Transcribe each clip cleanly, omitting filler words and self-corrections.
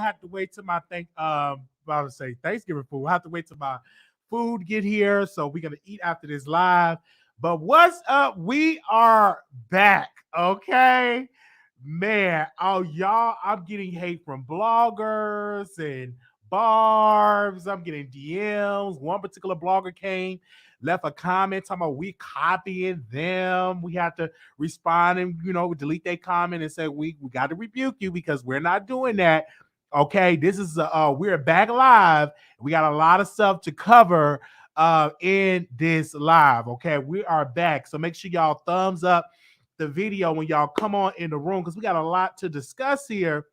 have to wait till my about to say Thanksgiving food. I have to wait till my food get here. So we're gonna eat after this live. But what's up? We are back. Okay. Man, oh y'all, I'm getting hate from bloggers and barbs. I'm getting DMs. One particular blogger came, left a comment talking about we copying them. We have to respond and delete their comment and say we got to rebuke you because we're not doing that. Okay, this is we're back live. We got a lot of stuff to cover in this live. Okay, we are back. So make sure y'all thumbs up the video when y'all come on in the room because we got a lot to discuss here.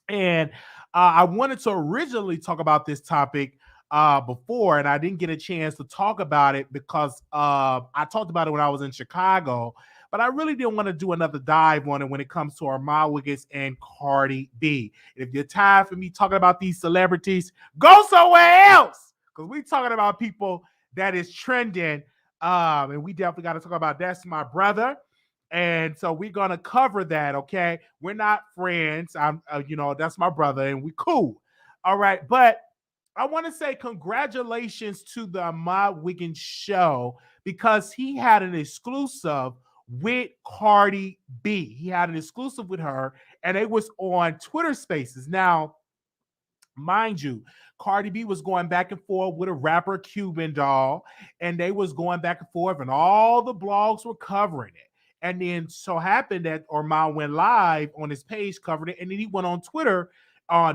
And I wanted to originally talk about this topic before, and I didn't get a chance to talk about it because I talked about it when I was in Chicago, but I really didn't want to do another dive on it when it comes to Armon Wiggins and Cardi B. If you're tired of me talking about these celebrities, go somewhere else because we're talking about people that is trending, and we definitely got to talk about that's my brother. And so we're gonna cover that, okay? We're not friends. I'm, that's my brother, and we cool. All right, but I want to say congratulations to the Armon Wiggins show because he had an exclusive with Cardi B. He had an exclusive with her, and it was on Twitter Spaces. Now, mind you, Cardi B was going back and forth with a rapper Cuban doll, and they was going back and forth, and all the blogs were covering it. And then so happened that Armon went live on his page, covered it, and then he went on Twitter.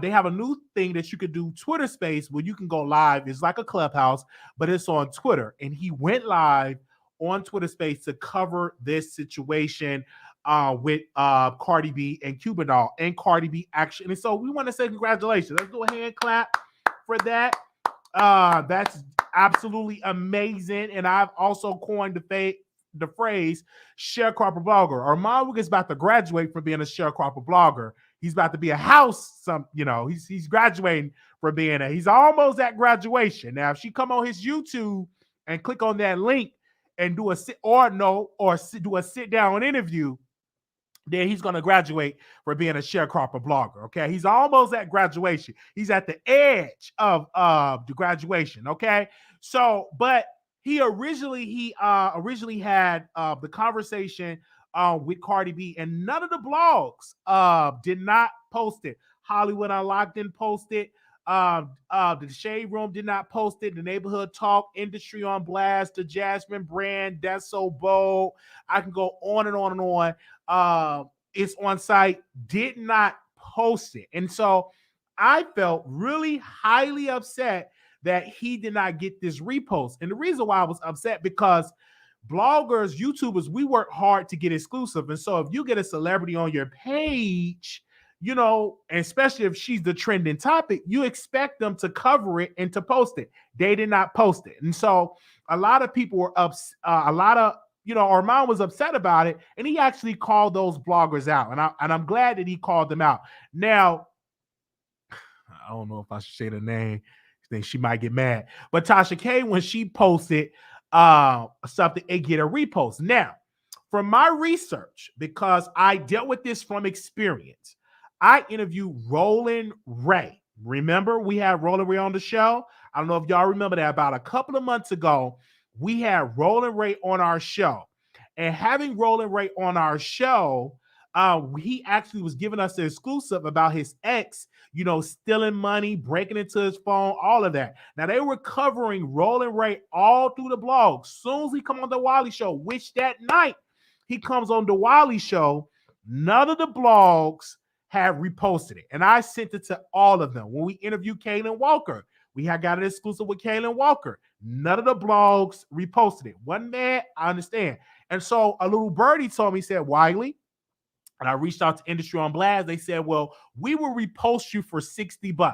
They have a new thing that you could do, Twitter Space, where you can go live. It's like a Clubhouse, but it's on Twitter. And he went live on Twitter Space to cover this situation with Cardi B and Cuban Doll and Cardi B action. And so we want to say congratulations. Let's do a hand clap for that. That's absolutely amazing. And I've also coined the phrase sharecropper blogger. Armon Wiggins is about to graduate from being a sharecropper blogger. He's about to be a house. He's graduating from being he's almost at graduation. Now, if she come on his YouTube and click on that link and do a do a sit down interview, then he's going to graduate for being a sharecropper blogger. Okay, he's almost at graduation. He's at the edge of the graduation. Okay, so but he originally had the conversation with Cardi B, and none of the blogs did not post it. Hollywood Unlocked didn't post it. The Shade Room did not post it. The Neighborhood Talk, Industry on Blast, the Jasmine Brand, That's So Bold. I can go on and on and on. It's on site, did not post it. And so I felt really highly upset that he did not get this repost. And the reason why I was upset because bloggers, YouTubers, we work hard to get exclusive. And so if you get a celebrity on your page, and especially if she's the trending topic, you expect them to cover it and to post it. They did not post it. And so a lot of people were Armon was upset about it, and he actually called those bloggers out. And I'm glad that he called them out. Now, I don't know if I should say the name. I think she might get mad. But Tasha K, when she posted something, it get a repost. Now, from my research, because I dealt with this from experience, I interviewed Roland Ray. Remember, we had Roland Ray on the show. I don't know if y'all remember that. About a couple of months ago, we had Roland Ray on our show. And having Roland Ray on our show, he actually was giving us the exclusive about his ex, stealing money, breaking into his phone, all of that. Now, they were covering Roland Ray all through the blog. Soon as he come on the Wiley Show, which that night he comes on the Wiley Show, none of the blogs had reposted it. And I sent it to all of them. When we interviewed Kaylin Walker, we had got an exclusive with Kaylin Walker. None of the blogs reposted it. One man, I understand. And so a little birdie told me, said, Wiley, and I reached out to Industry on Blast. They said, well, we will repost you for $60.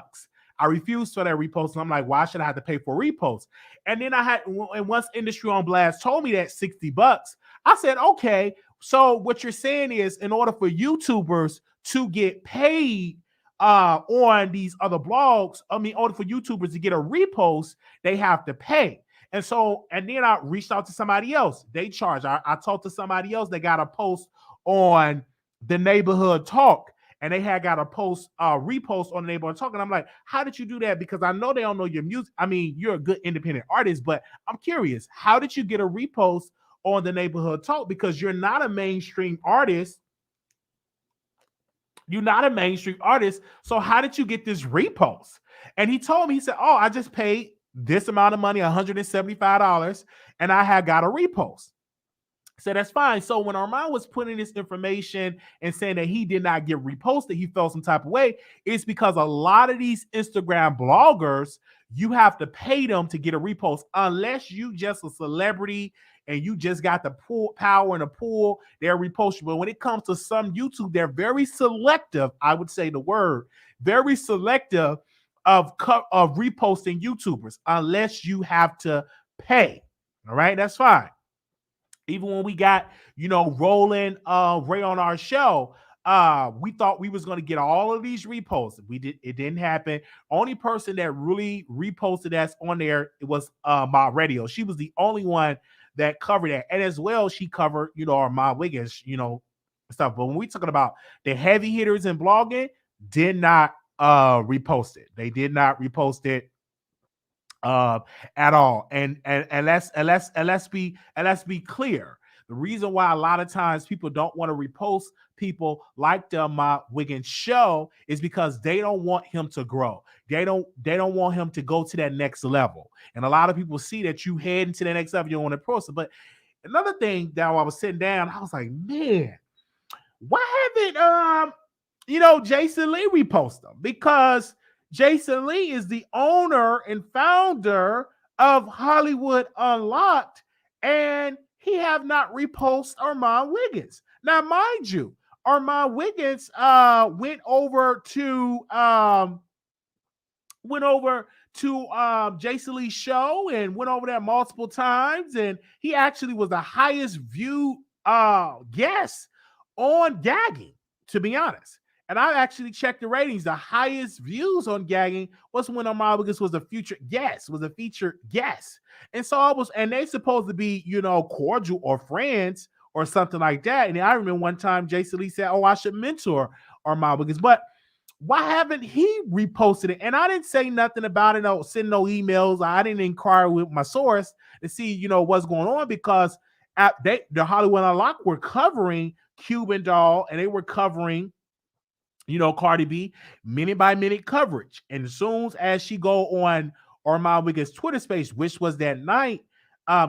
I refused for that repost. And I'm like, why should I have to pay for a repost? And then and once Industry on Blast told me that $60, I said, okay, so what you're saying is in order for YouTubers to get paid on these other blogs, in order for YouTubers to get a repost, they have to pay. And then I reached out to somebody else. They charge. I talked to somebody else. They got a post on the Neighborhood Talk, and they had got a repost on the Neighborhood Talk. And I'm like, how did you do that? Because I know they don't know your music. I mean, you're a good independent artist, but I'm curious, how did you get a repost on the Neighborhood Talk? Because you're not a mainstream artist. You're not a mainstream artist. So how did you get this repost? And he told me, he said, oh, I just paid this amount of money, $175, and I had got a repost. So that's fine. So when Armon was putting this information and saying that he did not get reposted, he felt some type of way, it's because a lot of these Instagram bloggers, you have to pay them to get a repost unless you just a celebrity and you just got the power in the pool, they're reposting. But when it comes to some YouTube, they're very selective. I would say the word very selective of reposting YouTubers unless you have to pay. All right, that's fine. Even when we got, Rolling Ray on our show, we thought we was going to get all of these reposts. It didn't happen. Only person that really reposted that's on there, it was my radio. She was the only one that covered that. And as well, she covered, Armon Wiggins, stuff. But when we talking about the heavy hitters in blogging, did not repost it. They did not repost it at all. And let's be clear. The reason why a lot of times people don't want to repost people like the Armon Wiggins show is because they don't want him to grow. They don't want him to go to that next level. And a lot of people see that you head into the next level, you don't want to post it. But another thing that while I was sitting down, I was like, man, why haven't Jason Lee repost them? Because Jason Lee is the owner and founder of Hollywood Unlocked, and he have not reposted Armon Wiggins. Now, mind you, Armon Wiggins went over to Jason Lee's show and went over there multiple times, and he actually was the highest viewed guest on Gagging, to be honest. And I actually checked the ratings. The highest views on Gagging was when Armon Wiggins was a featured guest. And they supposed to be, cordial or friends or something like that. And I remember one time Jason Lee said, oh, I should mentor Armon Wiggins. But why haven't he reposted it? And I didn't say nothing about it, send no emails. I didn't inquire with my source to see, what's going on, because the Hollywood Unlocked were covering Cuban Doll, and they were covering Cardi B, minute by minute coverage. And as soon as she go on Armon Wiggins' Twitter space, which was that night,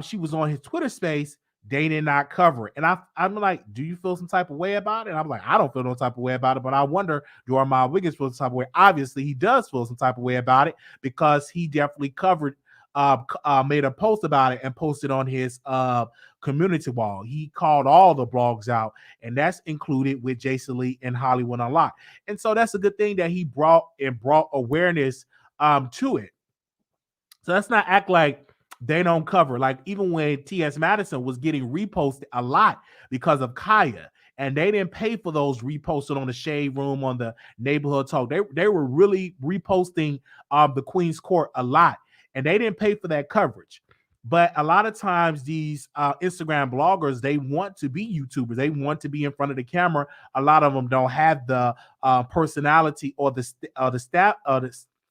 she was on his Twitter space, they did not cover it. And I'm like, do you feel some type of way about it? And I'm like, I don't feel no type of way about it, but I wonder, do Armon Wiggins feel some type of way? Obviously, he does feel some type of way about it, because he definitely made a post about it and posted on his community wall. He called all the blogs out, and that's included with Jason Lee and Hollywood Unlocked. And so that's a good thing that he brought awareness to it. So let's not act like they don't cover. Like even when T.S. Madison was getting reposted a lot because of Kaya, and they didn't pay for those reposted on the Shade Room, on the Neighborhood Talk. They were really reposting the Queen's Court a lot, and they didn't pay for that coverage. But a lot of times these Instagram bloggers, they want to be YouTubers. They want to be in front of the camera. A lot of them don't have the personality or the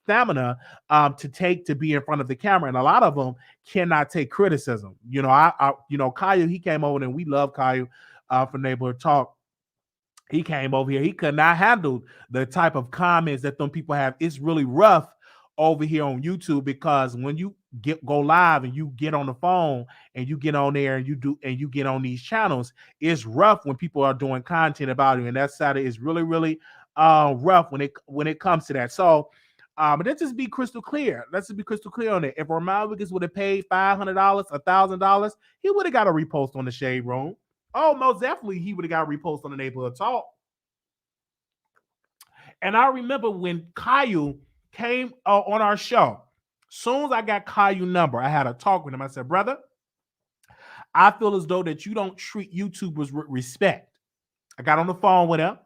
stamina to be in front of the camera, and a lot of them cannot take criticism. Caillou, he came over, and we love Caillou for Neighborhood Talk. He came over here. He could not handle the type of comments that them people have. It's really rough over here on YouTube, because when you go live and you get on the phone and you get on there and you get on these channels, it's rough when people are doing content about you, and that side is really, really rough when it comes to that. So but let's just be crystal clear. Let's just be crystal clear on it. If Armon Wiggins would have paid $500, $1,000, he would have got a repost on the Shade Room. Oh, most definitely he would have got a repost on the Neighborhood Talk. And I remember when Caillou came on our show, soon as I got Caillou's number, I had a talk with him. I said, brother, I feel as though that you don't treat YouTubers with respect. I got on the phone with him,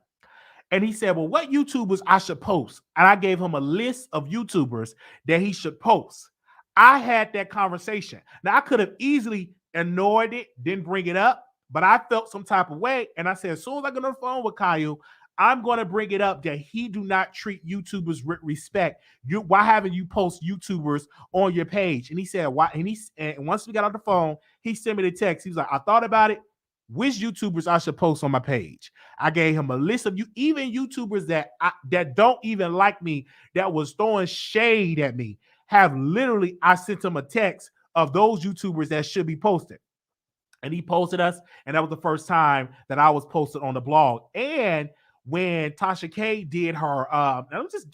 and he said, well, what YouTubers I should post? And I gave him a list of YouTubers that he should post. I had that conversation. Now, I could have easily ignored it, didn't bring it up, but I felt some type of way. And I said, as soon as I get on the phone with Caillou, I'm going to bring it up that he do not treat YouTubers with respect. Why haven't you post YouTubers on your page? And he said, why? And once we got on the phone, he sent me the text. He was like, I thought about it. Which YouTubers I should post on my page? I gave him a list of even YouTubers that don't even like me, that was throwing shade at me. Have literally, I sent him a text of those YouTubers that should be posted. And he posted us, and that was the first time that I was posted on the blog. And when Tasha K did her,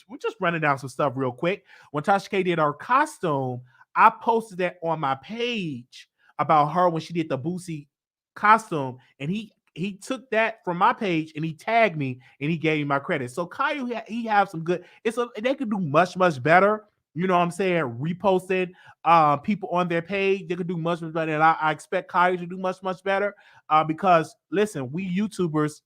we're just running down some stuff real quick. When Tasha K did her costume, I posted that on my page about her when she did the Boosie costume, and he took that from my page and he tagged me and he gave me my credit. So Caillou, he have some good. They could do much better. You know what I'm saying? Reposted people on their page. They could do much better. And I expect Caillou to do much better because, listen, we YouTubers,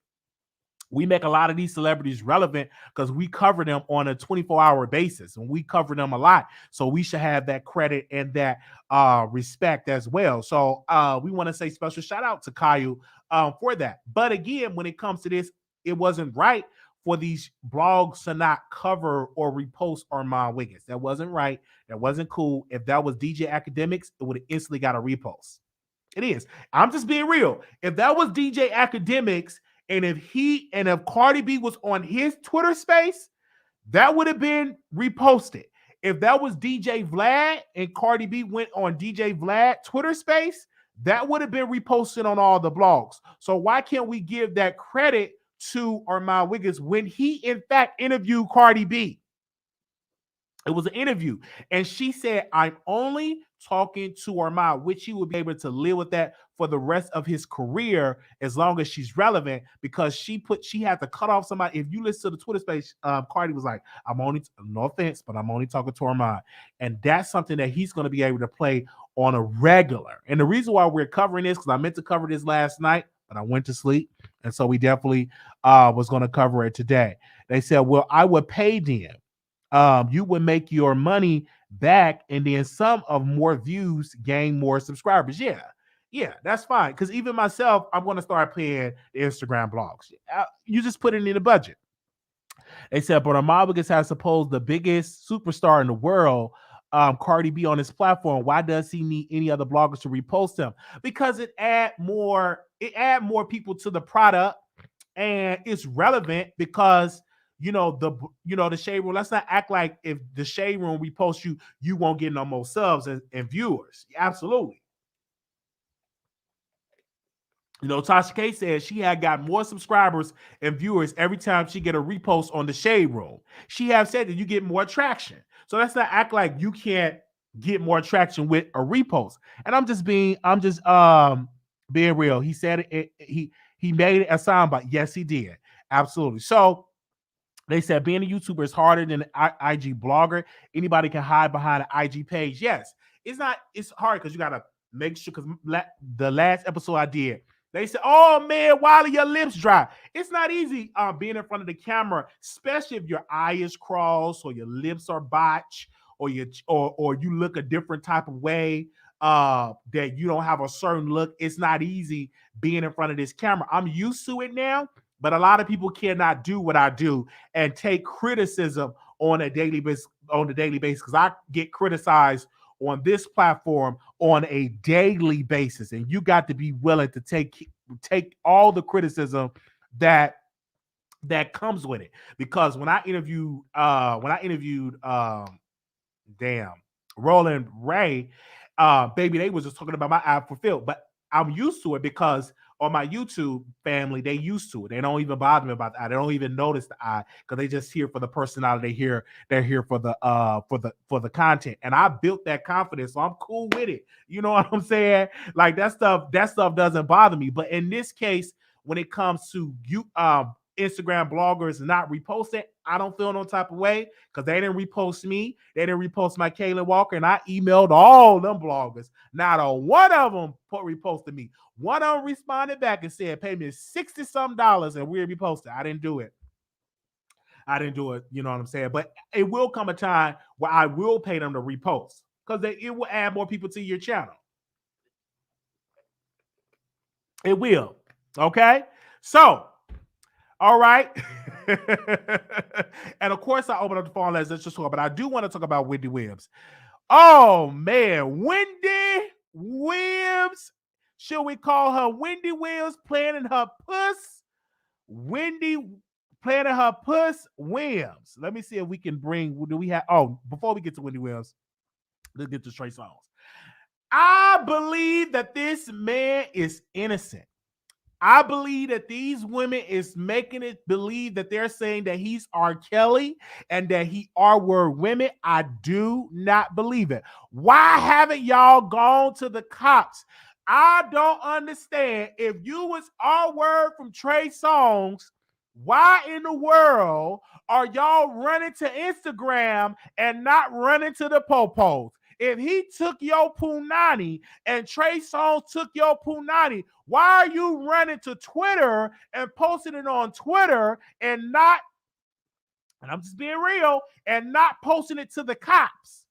we make a lot of these celebrities relevant because we cover them on a 24-hour basis, and we cover them a lot. So we should have that credit and that respect as well. So we want to say special shout out to Caillou for that. But again, when it comes to this, it wasn't right for these blogs to not cover or repost Armon Wiggins. That wasn't right. That wasn't cool. If that was DJ Academics, it would have instantly got a repost. It is. I'm just being real. If that was DJ Academics, and if Cardi B was on his Twitter space, that would have been reposted. If that was DJ Vlad and Cardi B went on DJ Vlad Twitter space, that would have been reposted on all the blogs. So why can't we give that credit to Armon Wiggins when he, in fact, interviewed Cardi B? It was an interview, and she said, I'm only talking to Armon, which he would be able to live with that for the rest of his career as long as she's relevant, because she had to cut off somebody. If you listen to the Twitter space, Cardi was like, no offense, but I'm only talking to Armon. And that's something that he's going to be able to play on a regular. And the reason why we're covering this, because I meant to cover this last night, but I went to sleep. And so we definitely was going to cover it today. They said, well, I would pay them. You would make your money back, and then some of more views, gain more subscribers. Yeah, that's fine. Because even myself, I'm going to start paying the Instagram blogs. You just put it in the budget. They said, but Armon Wiggins has supposed the biggest superstar in the world, Cardi B, on his platform. Why does he need any other bloggers to repost him? Because it add more people to the product, and it's relevant because the Shade Room. Let's not act like if the Shade Room reposts you won't get no more subs and viewers. Absolutely. Tasha K said she had got more subscribers and viewers every time she get a repost on the Shade Room. She have said that you get more traction. So let's not act like you can't get more traction with a repost. And I'm just being real. He said it. He made a soundbite. Yes, he did. Absolutely. So they said being a YouTuber is harder than an IG blogger. Anybody can hide behind an IG page. Yes, it's not. It's hard because you got to make sure, because the last episode I did, they said, oh man, Wiley, your lips dry. It's not easy being in front of the camera, especially if your eye is crossed or your lips are botched or you look a different type of way, that you don't have a certain look. It's not easy being in front of this camera. I'm used to it now. But a lot of people cannot do what I do and take criticism on a daily basis. Because I get criticized on this platform on a daily basis, and you got to be willing to take all the criticism that comes with it. Because when I interviewed Roland Ray, baby, they was just talking about my eye for Phil, but I'm used to it because on my YouTube family, they used to it. They don't even bother me about the eye. They don't even notice the eye because they just here for the personality. They're here for the content. And I built that confidence, so I'm cool with it. You know what I'm saying? Like that stuff doesn't bother me. But in this case, when it comes to Instagram bloggers not reposting, I don't feel no type of way because they didn't repost me. They didn't repost my Kaylin Walker, and I emailed all them bloggers. Not a one of them reposted me. One of them responded back and said, pay me $60-something and we'll repost it. I didn't do it. You know what I'm saying? But it will come a time where I will pay them to repost because it will add more people to your channel. It will. Okay? So, All right. And of course, I open up the phone. Let's just talk. But I do want to talk about Wendy Williams. Oh man, Wendy Williams. Should we call her Wendy Williams planning her puss? Wendy planning her puss Williams. Let me see if we can bring. Do we have? Oh, before we get to Wendy Williams, let's get to Trey Songz. I believe that this man is innocent. I believe that these women is making it believe that they're saying that he's R. Kelly and that he R-word women. I do not believe it. Why haven't y'all gone to the cops? I don't understand. If you was R-word from Trey Songz, why in the world are y'all running to Instagram and not running to the popos? If he took your punani and Trey Songz took your punani, why are you running to Twitter and posting it on Twitter and not, and I'm just being real, and not posting it to the cops?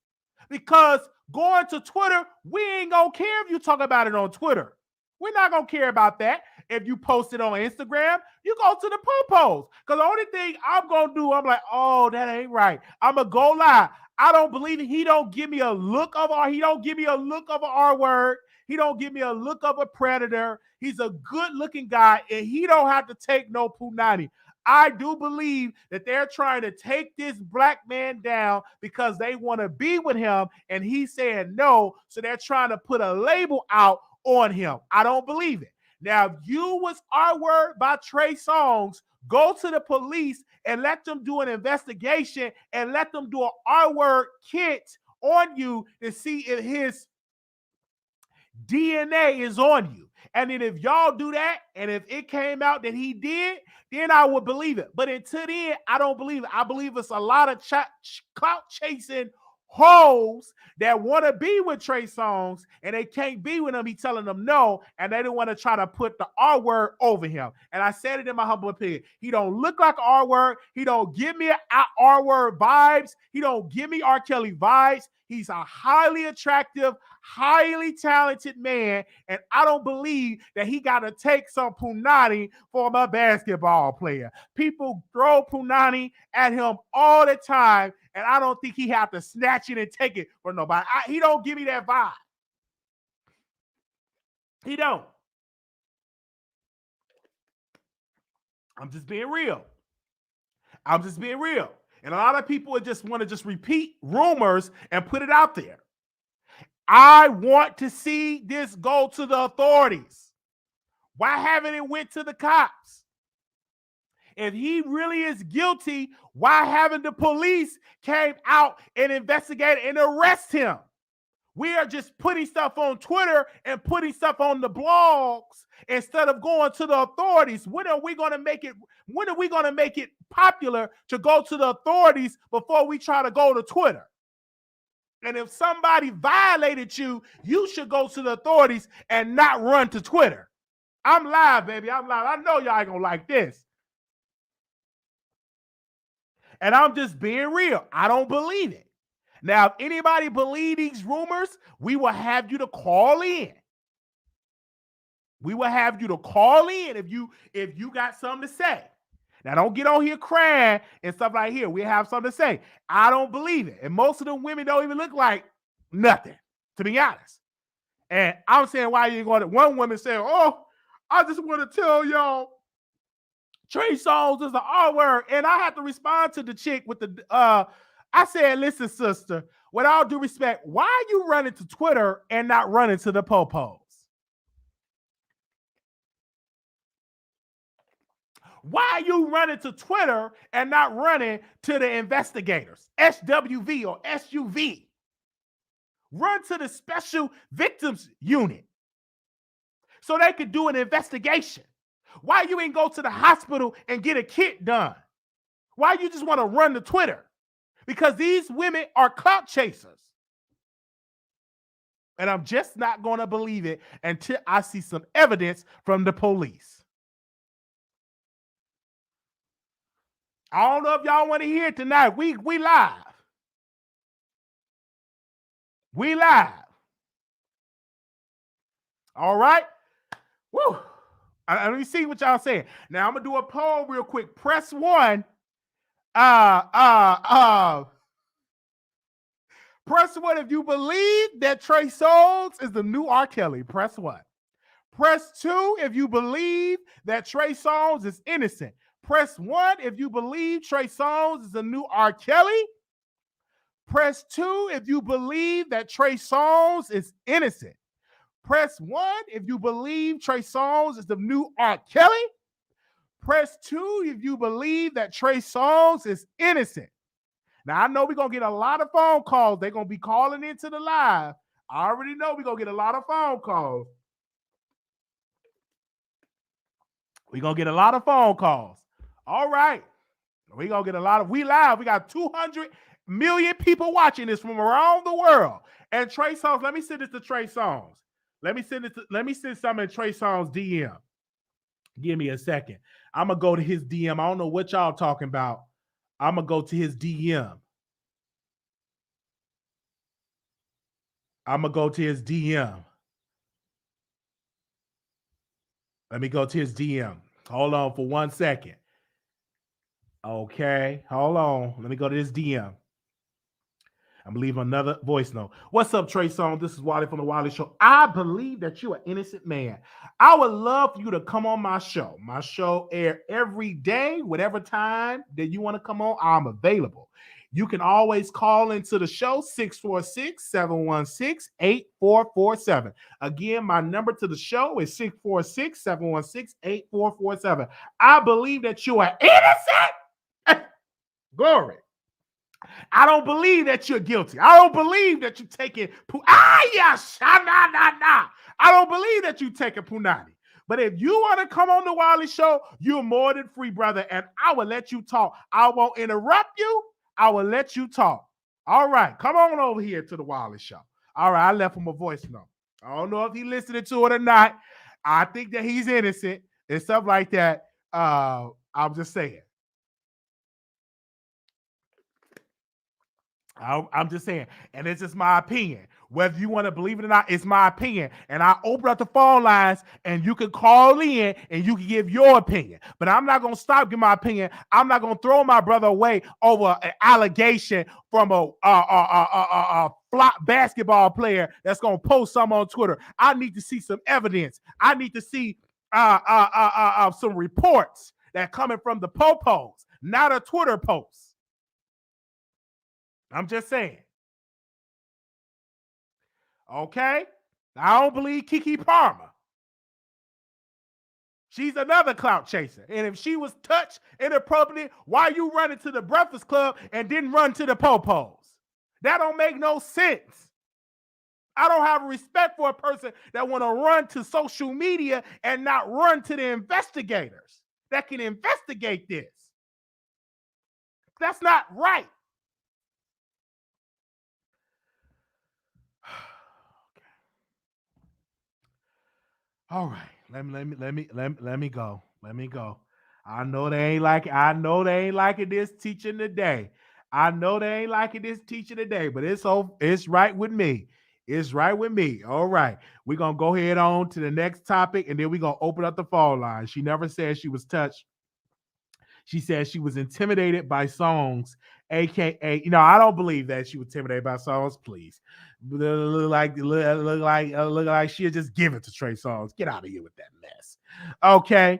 Because going to Twitter, we ain't gonna care if you talk about it on Twitter. We're not gonna care about that. If you post it on Instagram, you go to the popos. Because the only thing I'm gonna do, I'm like, oh, that ain't right. I'm gonna go lie. I don't believe it. He don't give me a look of he don't give me a look of an R word. He don't give me a look of a predator. He's a good-looking guy, and he don't have to take no punani. I do believe that they're trying to take this black man down because they want to be with him, and he's saying no, so they're trying to put a label out on him. I don't believe it. Now, if you was R-word by Trey Songz, go to the police and let them do an investigation and let them do an R-word kit on you to see if his DNA is on you. And then if y'all do that, and if it came out that he did, then I would believe it. But until then, I don't believe it. I believe it's a lot of clout chasing hoes that want to be with Trey Songz and they can't be with him. He telling them no, and they don't want to try to put the R word over him. And I said it in my humble opinion. He don't look like R word. He don't give me R word vibes. He don't give me R. Kelly vibes. He's a highly attractive, highly talented man, and I don't believe that he got to take some punani from a basketball player. People throw punani at him all the time, and I don't think he have to snatch it and take it from nobody. He don't give me that vibe. He don't. I'm just being real. I'm just being real. And a lot of people would just want to just repeat rumors and put it out there. I want to see this go to the authorities. Why haven't it went to the cops? If he really is guilty, why haven't the police came out and investigated and arrest him? We are just putting stuff on Twitter and putting stuff on the blogs instead of going to the authorities. When are we going to make it? When are we going to make it popular to go to the authorities before we try to go to Twitter? And if somebody violated you, you should go to the authorities and not run to Twitter. I'm live, baby. I'm live. I know y'all ain't gonna like this. And I'm just being real. I don't believe it. Now, if anybody believe these rumors, we will have you to call in. We will have you to call in if you got something to say. Now, don't get on here crying and stuff like here. We have something to say. I don't believe it. And most of the women don't even look like nothing, to be honest. And I'm saying, why you going to, one woman said, oh, I just want to tell y'all, Trey Songz is the R word. And I have to respond to the chick with the, I said, listen, sister, with all due respect, why are you running to Twitter and not running to the popos? Why are you running to Twitter and not running to the investigators, SWV or SUV? Run to the Special Victims Unit so they could do an investigation. Why you ain't go to the hospital and get a kit done? Why you just want to run to Twitter? Because these women are clout chasers. And I'm just not going to believe it until I see some evidence from the police. I don't know if y'all want to hear it tonight. We live. We live. All right. Woo. Let me see what y'all saying. Now I'm gonna do a poll real quick. Press 1. Press 1 if you believe that Trey Songz is the new R. Kelly. Press 1. Press 2 if you believe that Trey Songz is innocent. Press 1 if you believe Trey Songz is the new R. Kelly. Press 2 if you believe that Trey Songz is innocent. Press 1 if you believe Trey Songz is the new R. Kelly. Press 2 if you believe that Trey Songz is innocent. Now, I know we're going to get a lot of phone calls. They're going to be calling into the live. I already know we're going to get a lot of phone calls. We're going to get a lot of phone calls. All right. We're going to get a lot of, we live. We got 200 million people watching this from around the world. And Trey Songz, let me send this to Trey Songz. Let me send some in Trey Songz DM. Give me a second. I'm going to go to his DM. I don't know what y'all talking about. I'm going to go to his DM. I'm going to go to his DM. Let me go to his DM. Hold on for 1 second. Okay, hold on. Let me go to his DM. I'm leaving another voice note. What's up, Trey Songz? This is Wiley from the Wiley Show. I believe that you're an innocent man. I would love for you to come on my show. My show air every day, whatever time that you want to come on, I'm available. You can always call into the show, 646-716-8447. Again, my number to the show is 646-716-8447. I believe that you are innocent. Glory. I don't believe that you're guilty. I don't believe that you're taking I don't believe that you're taking punani. But if you want to come on the Wiley Show, you're more than free, brother, and I will let you talk. I won't interrupt you. I will let you talk. All right, come on over here to the Wiley Show. All right, I left him a voice note. I don't know if he's listening to it or not. I think that he's innocent and stuff like that. I'm just saying. I'm just saying, and it's just my opinion. Whether you want to believe it or not, it's my opinion. And I open up the phone lines, and you can call in, and you can give your opinion. But I'm not going to stop giving my opinion. I'm not going to throw my brother away over an allegation from a flop basketball player that's going to post some on Twitter. I need to see some evidence. I need to see some reports that coming from the popos, not a Twitter post. I'm just saying. Okay? I don't believe Keke Palmer. She's another clout chaser. And if she was touched inappropriately, why you running to the Breakfast Club and didn't run to the popos? That don't make no sense. I don't have respect for a person that want to run to social media and not run to the investigators that can investigate this. That's not right. All right, let me go. Let me go. I know they ain't liking this teaching today. I know they ain't liking this teaching today, but it's right with me. It's right with me. All right, we're gonna go ahead on to the next topic, and then we're gonna open up the phone line. She never said she was touched. She said she was intimidated by Songz, aka, I don't believe that she was intimidated by Songz. Please, look like she'll just give it to Trey Songz. Get out of here with that mess. Okay,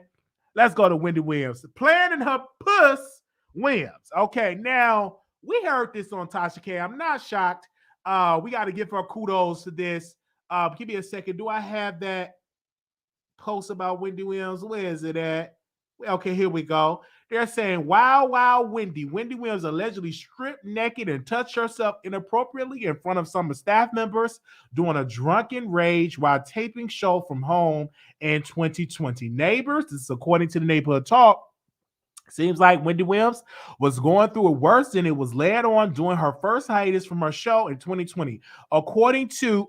let's go to Wendy Williams. Playing in her puss Williams. Okay, now we heard this on Tasha K. I'm not shocked. We got to give her kudos to this. Give me a second. Do I have that post about Wendy Williams? Where is it at? Okay, here we go. They're saying, wow, Wendy. Wendy Williams allegedly stripped naked and touched herself inappropriately in front of some staff members during a drunken rage while taping show from home in 2020. Neighbors, this is according to the Neighborhood Talk, seems like Wendy Williams was going through it worse than it was led on during her first hiatus from her show in 2020. According to,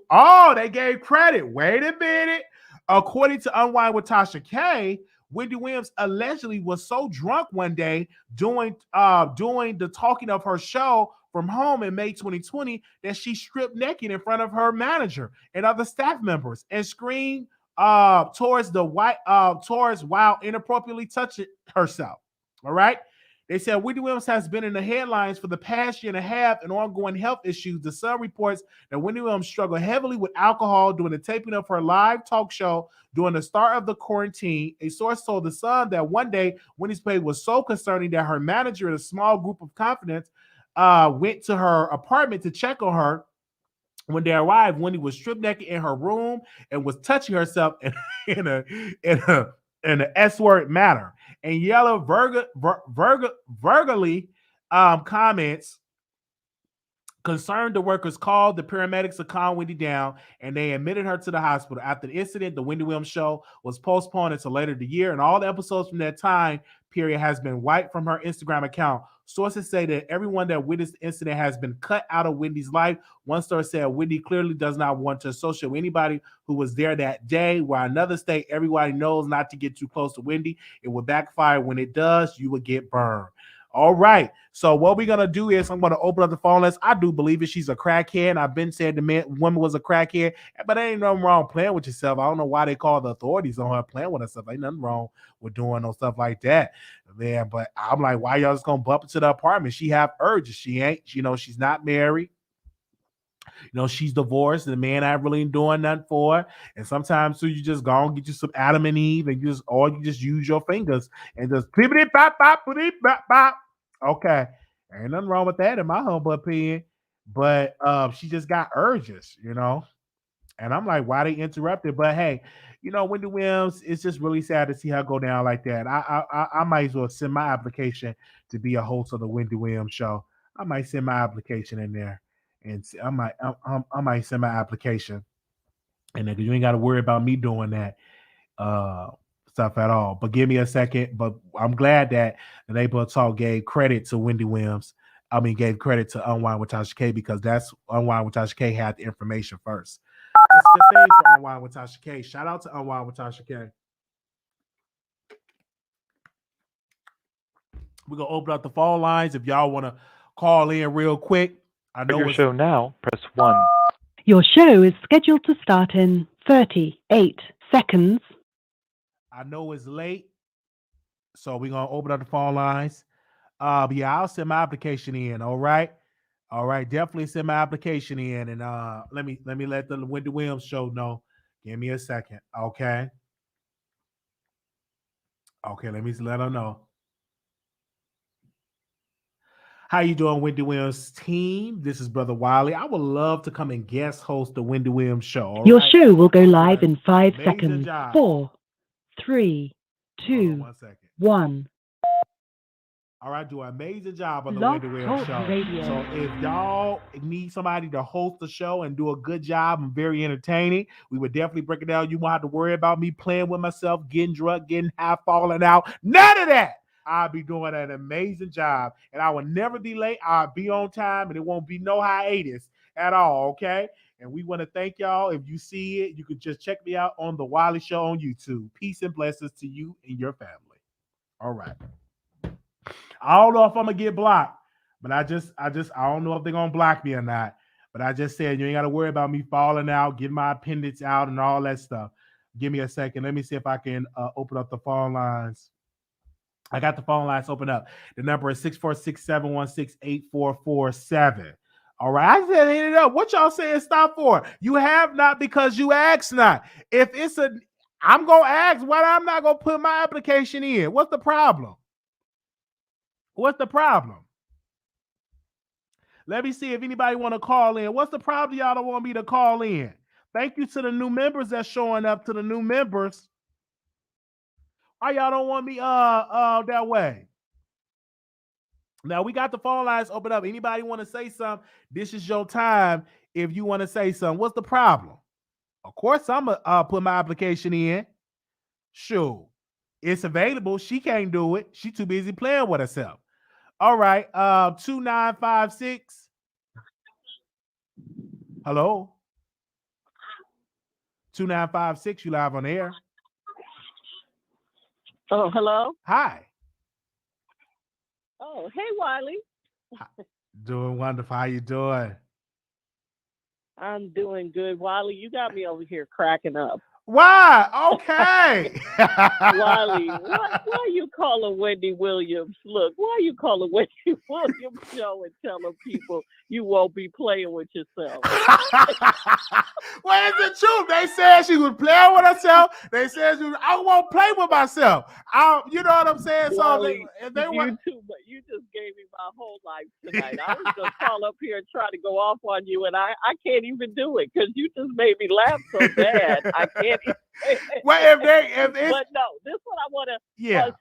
they gave credit. Wait a minute. According to Unwind with Tasha K., Wendy Williams allegedly was so drunk one day doing the talking of her show from home in May 2020 that she stripped naked in front of her manager and other staff members and screamed towards while inappropriately touching herself. All right. They said Wendy Williams has been in the headlines for the past year and a half and ongoing health issues. The Sun reports that Wendy Williams struggled heavily with alcohol during the taping of her live talk show during the start of the quarantine. A source told the Sun that one day Wendy's behavior was so concerning that her manager and a small group of confidants went to her apartment to check on her. When they arrived, Wendy was stripped naked in her room and was touching herself in a in a in an S-word manner. And Yellow Vergally comments concerned the workers called the paramedics to calm Wendy down, and they admitted her to the hospital. After the incident, the Wendy Williams show was postponed until later the year, and all the episodes from that time period has been wiped from her Instagram account. Sources say that everyone that witnessed the incident has been cut out of Wendy's life. One source said Wendy clearly does not want to associate with anybody who was there that day, while another state everybody knows not to get too close to Wendy. It will backfire. When it does, you will get burned. All right. So what we're gonna do is I'm gonna open up the phone list. I do believe it. She's a crackhead. I've been said the woman was a crackhead, but there ain't nothing wrong playing with yourself. I don't know why they call the authorities on her playing with herself. Ain't nothing wrong with doing no stuff like that. Man, but I'm like, why y'all just gonna bump into the apartment? She have urges. She ain't, she's not married. She's divorced, and the man ain't really doing nothing for her. And sometimes too, you just go and get you some Adam and Eve, and you just use your fingers and just pippity bop bop bop bop. Okay, ain't nothing wrong with that in my humble opinion. But she just got urges, And I'm like, why they interrupted? But hey, Wendy Williams, it's just really sad to see her go down like that. I might as well send my application to be a host of the Wendy Williams show. I might send my application in there, and I might send my application, and then you ain't got to worry about me doing that stuff at all. But give me a second. But I'm glad that the Neighborhood Talk gave credit to Wendy Williams. Gave credit to Unwind with Tasha K, because that's Unwind with Tasha K had the information first. That's a good thing for Unwind with Tasha K. Shout out to Unwind with Tasha K. We're going to open up the phone lines if y'all want to call in real quick. I know your show now. Press 1. Your show is scheduled to start in 38 seconds. I know it's late, so we're going to open up the phone lines. Yeah, I'll send my application in, all right? All right, definitely send my application in, and let me let the Wendy Williams show know. Give me a second, okay? Okay, let me let her know. How you doing, Wendy Williams team? This is Brother Wiley. I would love to come and guest host the Wendy Williams show. Your show will go live in 5 seconds. Job. 4, 3, 2, 1. All right, do an amazing job on the Wendy Williams show. Radio. So if y'all need somebody to host the show and do a good job and very entertaining, we would definitely break it down. You won't have to worry about me playing with myself, getting drunk, getting high, falling out. None of that. I'll be doing an amazing job, and I will never be late. I'll be on time, and it won't be no hiatus at all, okay? And we want to thank y'all. If you see it, you can just check me out on The Wiley Show on YouTube. Peace and blessings to you and your family. All right. I don't know if I'm going to get blocked, but I don't know if they're going to block me or not. But I just said you ain't got to worry about me falling out, getting my appendix out, and all that stuff. Give me a second. Let me see if I can open up the phone lines. I got the phone lines open up. The number is 646-716-8447. All right. I said hit it up. What y'all saying stop for? You have not because you asked not. If it's I'm going to ask why I'm not going to put my application in. What's the problem? What's the problem? Let me see if anybody want to call in. What's the problem y'all don't want me to call in? Thank you to the new members that's showing up, to the new members. Why y'all don't want me that way? Now we got the phone lines open up. Anybody want to say something? This is your time if you want to say something. What's the problem? Of course, I'm gonna put my application in. Sure. It's available. She can't do it. She too busy playing with herself. All right. 2956. Hello. 2956. You live on the air. Oh, hello. Hi. Oh, hey, Wiley. Doing wonderful. How you doing? I'm doing good. Wiley, you got me over here cracking up. Why? Okay. Wiley, why you calling Wendy Williams? Look, why you calling Wendy Williams show and telling people you won't be playing with yourself? Well, it's the truth. They said she was playing with herself. They said I won't play with myself. You know what I'm saying? Wiley, So they you too, but you just gave me my whole life tonight. I was gonna call up here and try to go off on you, and I can't even do it because you just made me laugh so bad. I can't. Well, But no, this is what I want to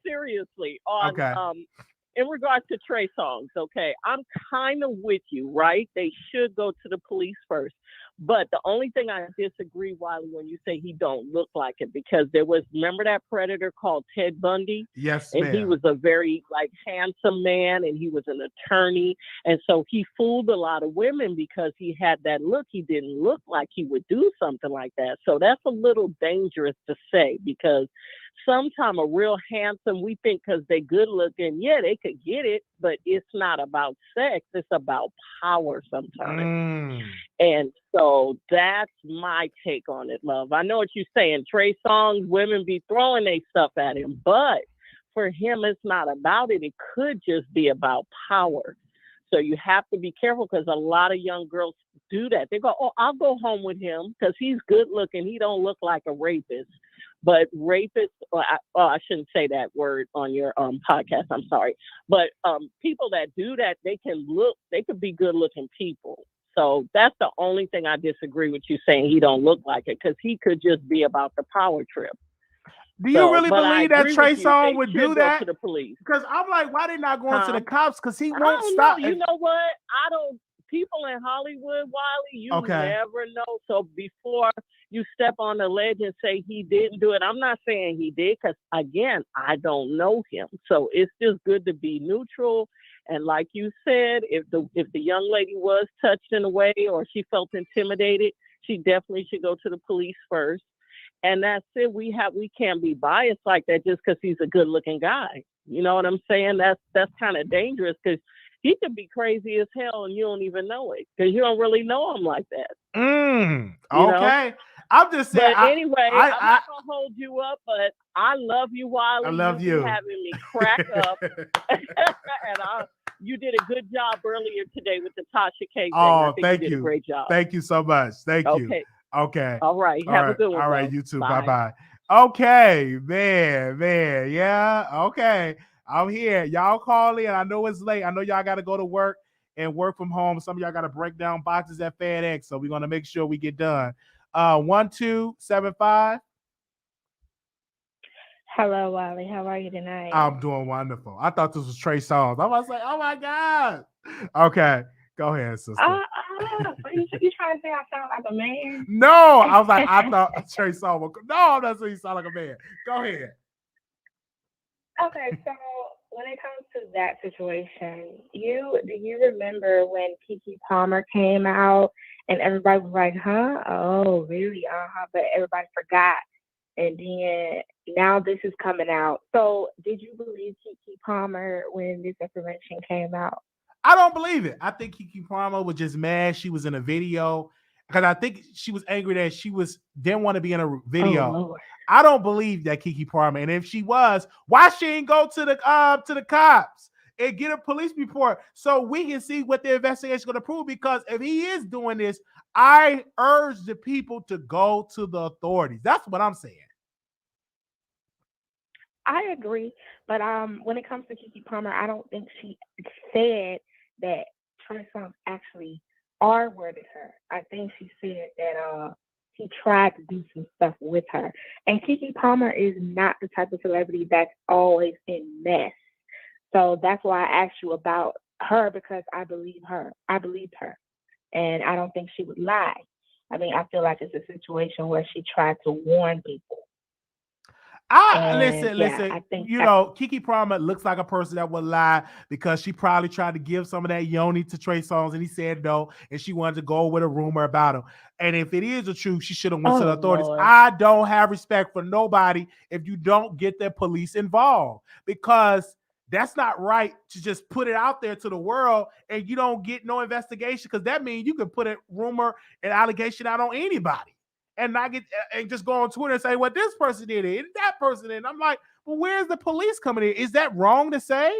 seriously on in regards to Trey Songz. Okay, I'm kind of with you, right? They should go to the police first. But the only thing I disagree, Wiley, when you say he don't look like it, because remember that predator called Ted Bundy? Yes, and ma'am. He was a very handsome man, and he was an attorney, and so he fooled a lot of women because he had that look. He didn't look like he would do something like that. So that's a little dangerous to say, because sometimes a real handsome, we think because they good looking, yeah, they could get it, but it's not about sex. It's about power sometimes. And so that's my take on it, love. I know what you're saying. Trey Songz, women be throwing their stuff at him, but for him, it's not about it. It could just be about power. So you have to be careful, because a lot of young girls do that. They go, oh, I'll go home with him because he's good looking. He don't look like a rapist. But rapists, I shouldn't say that word on your podcast. I'm sorry. But people that do that, they could be good looking people. So that's the only thing I disagree with you saying he don't look like it, because he could just be about the power trip. Do you really believe that Trey Songz would do that? To the police. Because I'm like, why they not going to the cops? Because he won't I don't stop. know. You know what? I don't. People in Hollywood, Wiley, you never know. So before you step on the ledge and say he didn't do it, I'm not saying he did, because again, I don't know him. So it's just good to be neutral. And like you said, if the young lady was touched in a way or she felt intimidated, she definitely should go to the police first. And that's it. We can't be biased like that just because he's a good looking guy. You know what I'm saying? That's kind of dangerous, because he could be crazy as hell and you don't even know it, because you don't really know him like that. Okay. Know? I'm just saying. But anyway, I'm not going to hold you up, but I love you, Wiley. I love you. Having me crack up. And you did a good job earlier today with the Tasha K thing. Oh, thank you. Did a great job. Thank you so much. Thank you. Okay. All right. Have a good one. All right. You too. Bye-bye. Okay, man. Yeah. Okay. I'm here. Y'all call in. I know it's late. I know y'all got to go to work and work from home. Some of y'all got to break down boxes at FedEx. So we're going to make sure we get done. 1275. Hello, Wiley. How are you tonight? I'm doing wonderful. I thought this was Trey Songz. I was like, oh my God. Okay. Go ahead, sister. You trying to say I sound like a man? No, I was like, I thought Trey Songz. No, I'm not saying you sound like a man. Go ahead. Okay, so when it comes to that situation, do you remember when Keke Palmer came out and everybody was like, huh? Oh, really? But everybody forgot. And then now this is coming out. So did you believe Keke Palmer when this information came out? I don't believe it. I think Keke Palmer was just mad she was in a video, because I think she was angry that she didn't want to be in a video. Oh, I don't believe that Keke Palmer. And if she was, why she ain't go to the cops and get a police report so we can see what the investigation is going to prove? Because if he is doing this, I urge the people to go to the authorities. That's what I'm saying. I agree, but when it comes to Keke Palmer, I don't think she said that Trey Songz actually R-worded her. I think she said that he tried to do some stuff with her. And Keke Palmer is not the type of celebrity that's always in mess. So that's why I asked you about her, because I believe her. I believed her. And I don't think she would lie. I mean, I feel like it's a situation where she tried to warn people. Listen. I think Keke Palmer looks like a person that would lie, because she probably tried to give some of that yoni to Trey Songz and he said no, and she wanted to go with a rumor about him. And if it is the truth, she should have went to the authorities. Lord. I don't have respect for nobody if you don't get the police involved, because That's not right to just put it out there to the world and you don't get no investigation, because that means you can put a rumor and allegation out on anybody and not get and just go on Twitter and say, well, this person did it and that person did it. I'm like, well, where's the police coming in? Is that wrong to say?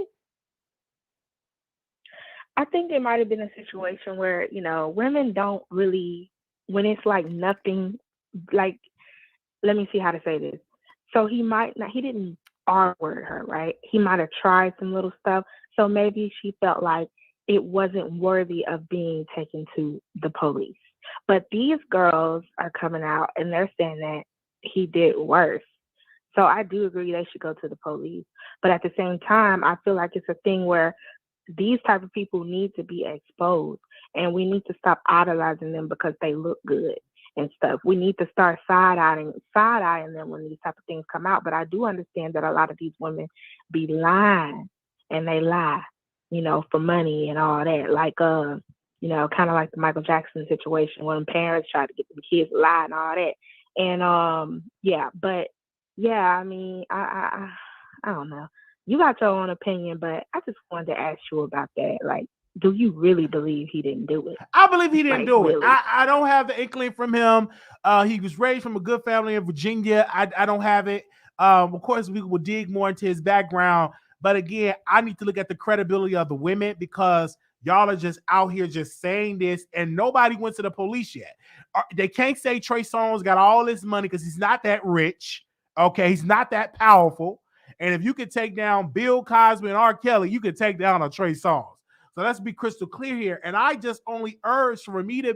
I think it might have been a situation where, women don't really, when it's like nothing, like, let me see how to say this. So he didn't R-word her, right? He might have tried some little stuff. So maybe she felt like it wasn't worthy of being taken to the police. But these girls are coming out and they're saying that he did worse. So I do agree they should go to the police. But at the same time, I feel like it's a thing where these type of people need to be exposed, and we need to stop idolizing them because they look good and stuff. We need to start side-eyeing them when these type of things come out. But I do understand that a lot of these women be lying, and they lie, for money and all that. Like, kind of like the Michael Jackson situation when parents try to get the kids to lie and all that. And, I mean, I don't know. You got your own opinion, but I just wanted to ask you about that. Like, do you really believe he didn't do it? I believe he didn't do it. Really? I don't have the inkling from him. He was raised from a good family in Virginia. I don't have it. Of course, we will dig more into his background. But again, I need to look at the credibility of the women, because y'all are just out here just saying this and nobody went to the police yet. They can't say Trey Songz got all this money because he's not that rich. Okay, he's not that powerful. And if you could take down Bill Cosby and R. Kelly, you could take down a Trey Songz. So let's be crystal clear here. And I just only urge for me to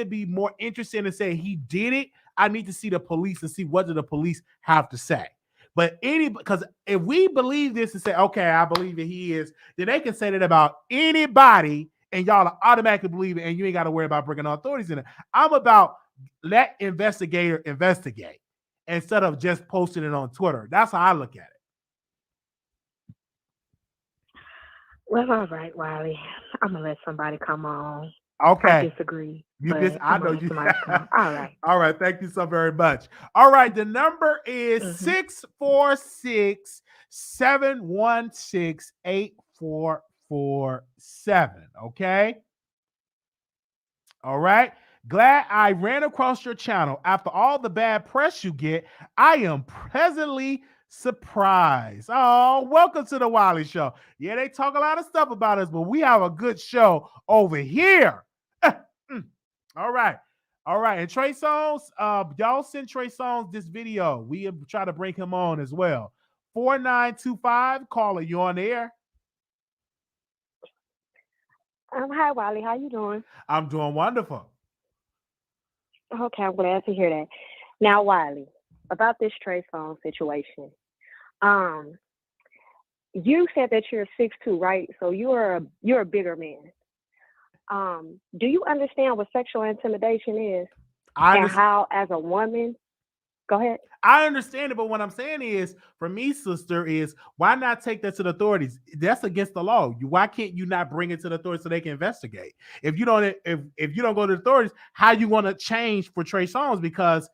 be more interested and say he did it. I need to see the police and see what do the police have to say. But because if we believe this and say, okay, I believe that he is, then they can say that about anybody and y'all automatically believe it and you ain't got to worry about bringing authorities in it. I'm about let investigator investigate instead of just posting it on Twitter. That's how I look at it. Well, all right, Wiley. I'm going to let somebody come on. Okay. I disagree. I know you. All right. All right. Thank you so very much. All right. The number is 646-716-8447. Okay. All right. Glad I ran across your channel. After all the bad press you get, I am presently surprised. Oh, welcome to the Wiley Show. Yeah, they talk a lot of stuff about us, but we have a good show over here. All right. And Trey Songz, y'all send Trey Songz this video. We try to bring him on as well. 4925, caller, you on the air? Hi, Wiley. How you doing? I'm doing wonderful. Okay, I'm glad to hear that. Now, Wiley, about this Trey Songz situation. You said that you're 6'2", right? So you're a bigger man. Do you understand what sexual intimidation is? And how, as a woman, go ahead. I understand it, but what I'm saying is, for me, sister, is why not take that to the authorities? That's against the law. Why can't you not bring it to the authorities so they can investigate? If you don't go to the authorities, how you want to change for Trey Songz? Because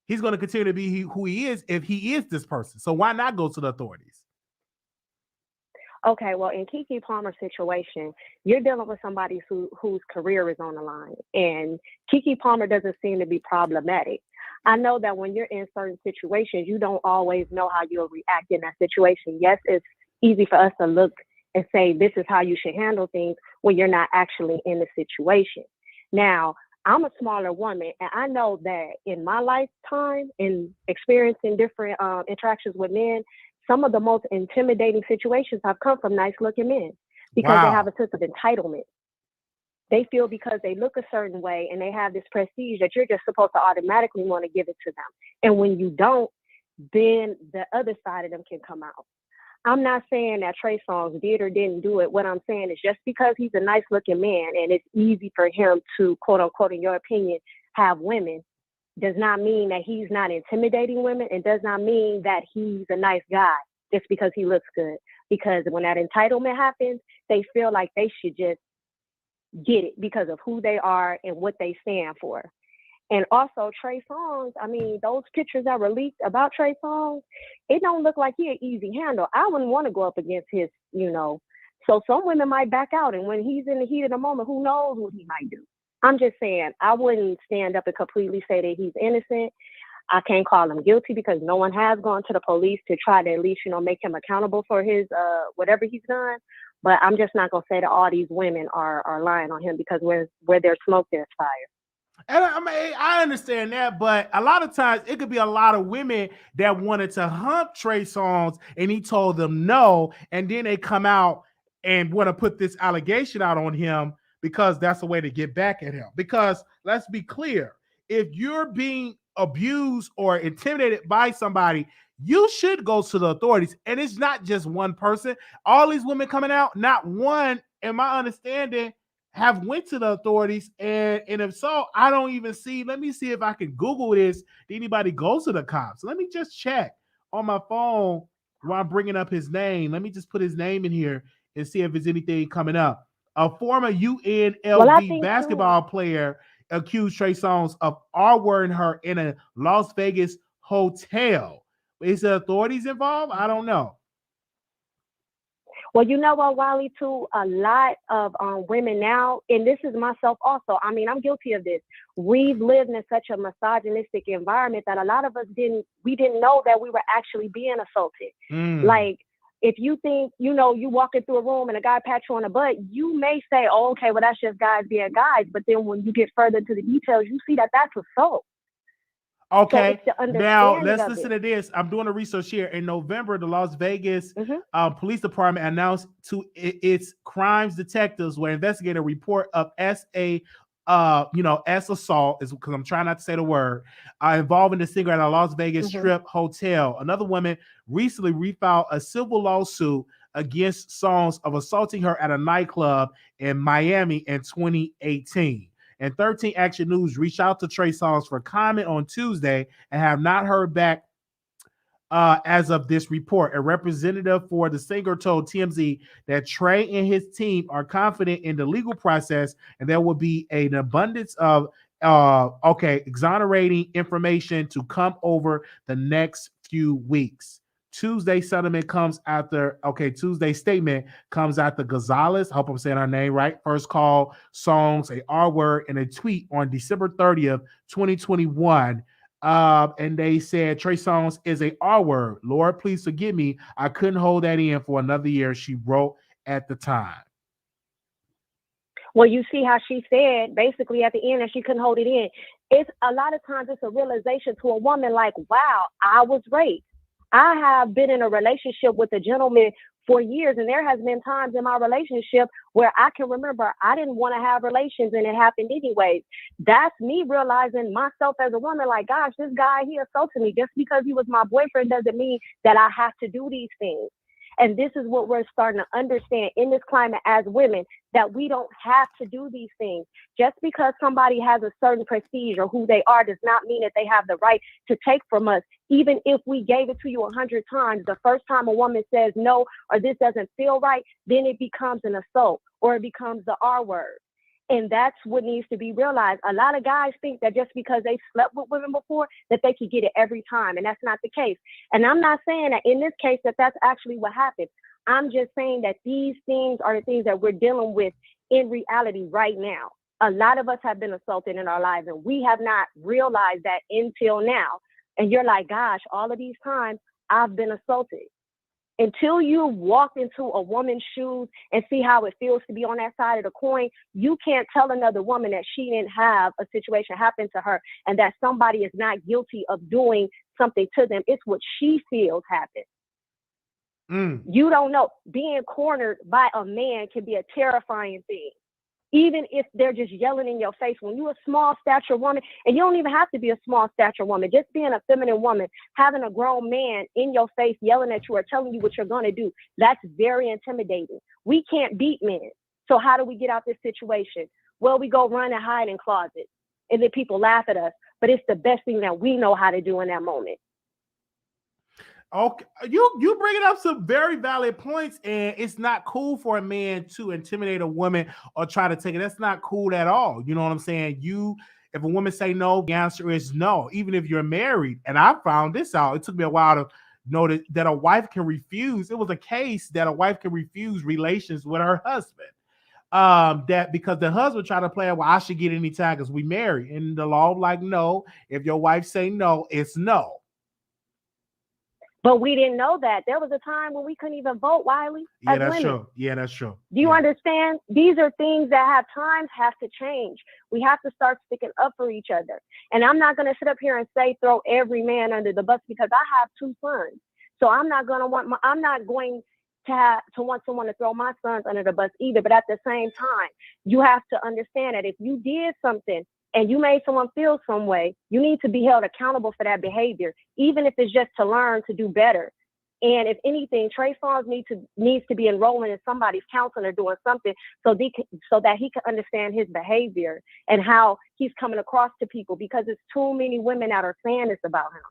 he's going to continue to be who he is if he is this person. So why not go to the authorities? Okay, well, in Keke Palmer's situation, you're dealing with somebody whose career is on the line, and Keke Palmer doesn't seem to be problematic. I know that when you're in certain situations, you don't always know how you'll react in that situation. Yes, it's easy for us to look and say, this is how you should handle things when you're not actually in the situation. Now, I'm a smaller woman, and I know that in my lifetime, in experiencing different interactions with men, some of the most intimidating situations have come from nice-looking men because they have a sense of entitlement. They feel because they look a certain way and they have this prestige that you're just supposed to automatically want to give it to them. And when you don't, then the other side of them can come out. I'm not saying that Trey Songz did or didn't do it. What I'm saying is just because he's a nice-looking man and it's easy for him to, quote-unquote, in your opinion, have women, does not mean that he's not intimidating women. It does not mean that he's a nice guy just because he looks good. Because when that entitlement happens, they feel like they should just get it because of who they are and what they stand for. And also Trey Songz, I mean, those pictures that were leaked about Trey Songz, it don't look like he an easy handle. I wouldn't want to go up against his, So some women might back out, and when he's in the heat of the moment, who knows what he might do. I'm just saying, I wouldn't stand up and completely say that he's innocent. I can't call him guilty because no one has gone to the police to try to at least, make him accountable for his whatever he's done. But I'm just not gonna say that all these women are lying on him, because where there's smoke, there's fire. And I understand that, but a lot of times it could be a lot of women that wanted to hump Trey Songz, and he told them no, and then they come out and want to put this allegation out on him because that's a way to get back at him. Because let's be clear, if you're being abused or intimidated by somebody, you should go to the authorities. And it's not just one person. All these women coming out, not one, in my understanding, have went to the authorities, and if so, I don't even see. Let me see if I can Google this. Did anybody go to the cops? Let me just check on my phone while I'm bringing up his name. Let me just put his name in here and see if there's anything coming up. A former UNLV basketball player accused Trey Songz of R-wording her in a Las Vegas hotel. Is the authorities involved? I don't know. Well, you know what, Wiley, too, a lot of women now, and this is myself also, I mean, I'm guilty of this. We've lived in such a misogynistic environment that a lot of us didn't know that we were actually being assaulted. Like, if you think, you walking through a room and a guy pats you on the butt, you may say, oh, okay, well, that's just guys being guys. But then when you get further into the details, you see that that's assault. Okay, so now let's listen to this. I'm doing a research here. In November, the Las Vegas Police Department announced to its crimes detectives were investigating a report of S assault, is because I'm trying not to say the word, involving the singer at a Las Vegas Strip hotel. Another woman recently refiled a civil lawsuit against Songz of assaulting her at a nightclub in Miami in 2018. And 13 Action News reached out to Trey Songz for comment on Tuesday and have not heard back as of this report. A representative for the singer told TMZ that Trey and his team are confident in the legal process, and there will be an abundance of exonerating information to come over the next few weeks. Tuesday's statement comes after Gonzalez, I hope I'm saying her name right, first call Songz a R-word in a tweet on December 30th, 2021. And they said Trey Songz is a R-word. Lord, please forgive me. I couldn't hold that in for another year, she wrote at the time. Well, you see how she said basically at the end that she couldn't hold it in. It's a lot of times it's a realization to a woman like, wow, I was raped. I have been in a relationship with a gentleman for years, and there has been times in my relationship where I can remember I didn't want to have relations, and it happened anyways. That's me realizing myself as a woman, like, gosh, this guy, he assaulted me. Just because he was my boyfriend doesn't mean that I have to do these things. And this is what we're starting to understand in this climate as women, that we don't have to do these things. Just because somebody has a certain prestige or who they are does not mean that they have the right to take from us. Even if we gave it to you 100 times, the first time a woman says no, or this doesn't feel right, then it becomes an assault, or it becomes the R word. And that's what needs to be realized. A lot of guys think that just because they slept with women before, that they could get it every time. And that's not the case. And I'm not saying that in this case that that's actually what happened. I'm just saying that these things are the things that we're dealing with in reality right now. A lot of us have been assaulted in our lives, and we have not realized that until now. And you're like, gosh, all of these times I've been assaulted. Until you walk into a woman's shoes and see how it feels to be on that side of the coin, you can't tell another woman that she didn't have a situation happen to her and that somebody is not guilty of doing something to them. It's what she feels happened. You don't know. Being cornered by a man can be a terrifying thing. Even if they're just yelling in your face. When you're a small stature woman, and you don't even have to be a small stature woman, just being a feminine woman, having a grown man in your face yelling at you or telling you what you're going to do, that's very intimidating. We can't beat men. So how do we get out this situation? Well, we go run and hide in closets, and then people laugh at us, but it's the best thing that we know how to do in that moment. Okay, you bringing up some very valid points, and it's not cool for a man to intimidate a woman or try to take it. That's not cool at all. You know what I'm saying? If a woman say no, the answer is no, even if you're married. And I found this out. It took me a while to know that a wife can refuse. It was a case that a wife can refuse relations with her husband. That because the husband tried to play, well, I should get any time because we married. And the law like, no, if your wife say no, it's no. But we didn't know that. There was a time when we couldn't even vote, Wiley. Yeah, as that's women. true. Yeah, that's true. Do you understand? These are things that have to change. We have to start sticking up for each other. And I'm not going to sit up here and say throw every man under the bus because I have 2 sons. So I'm not going to want someone to throw my sons under the bus either. But at the same time, you have to understand that if you did something and you made someone feel some way, you need to be held accountable for that behavior, even if it's just to learn to do better. And if anything, Trey Songz needs to be enrolling in somebody's counseling or doing something so that he can understand his behavior and how he's coming across to people, because it's too many women that are saying this about him.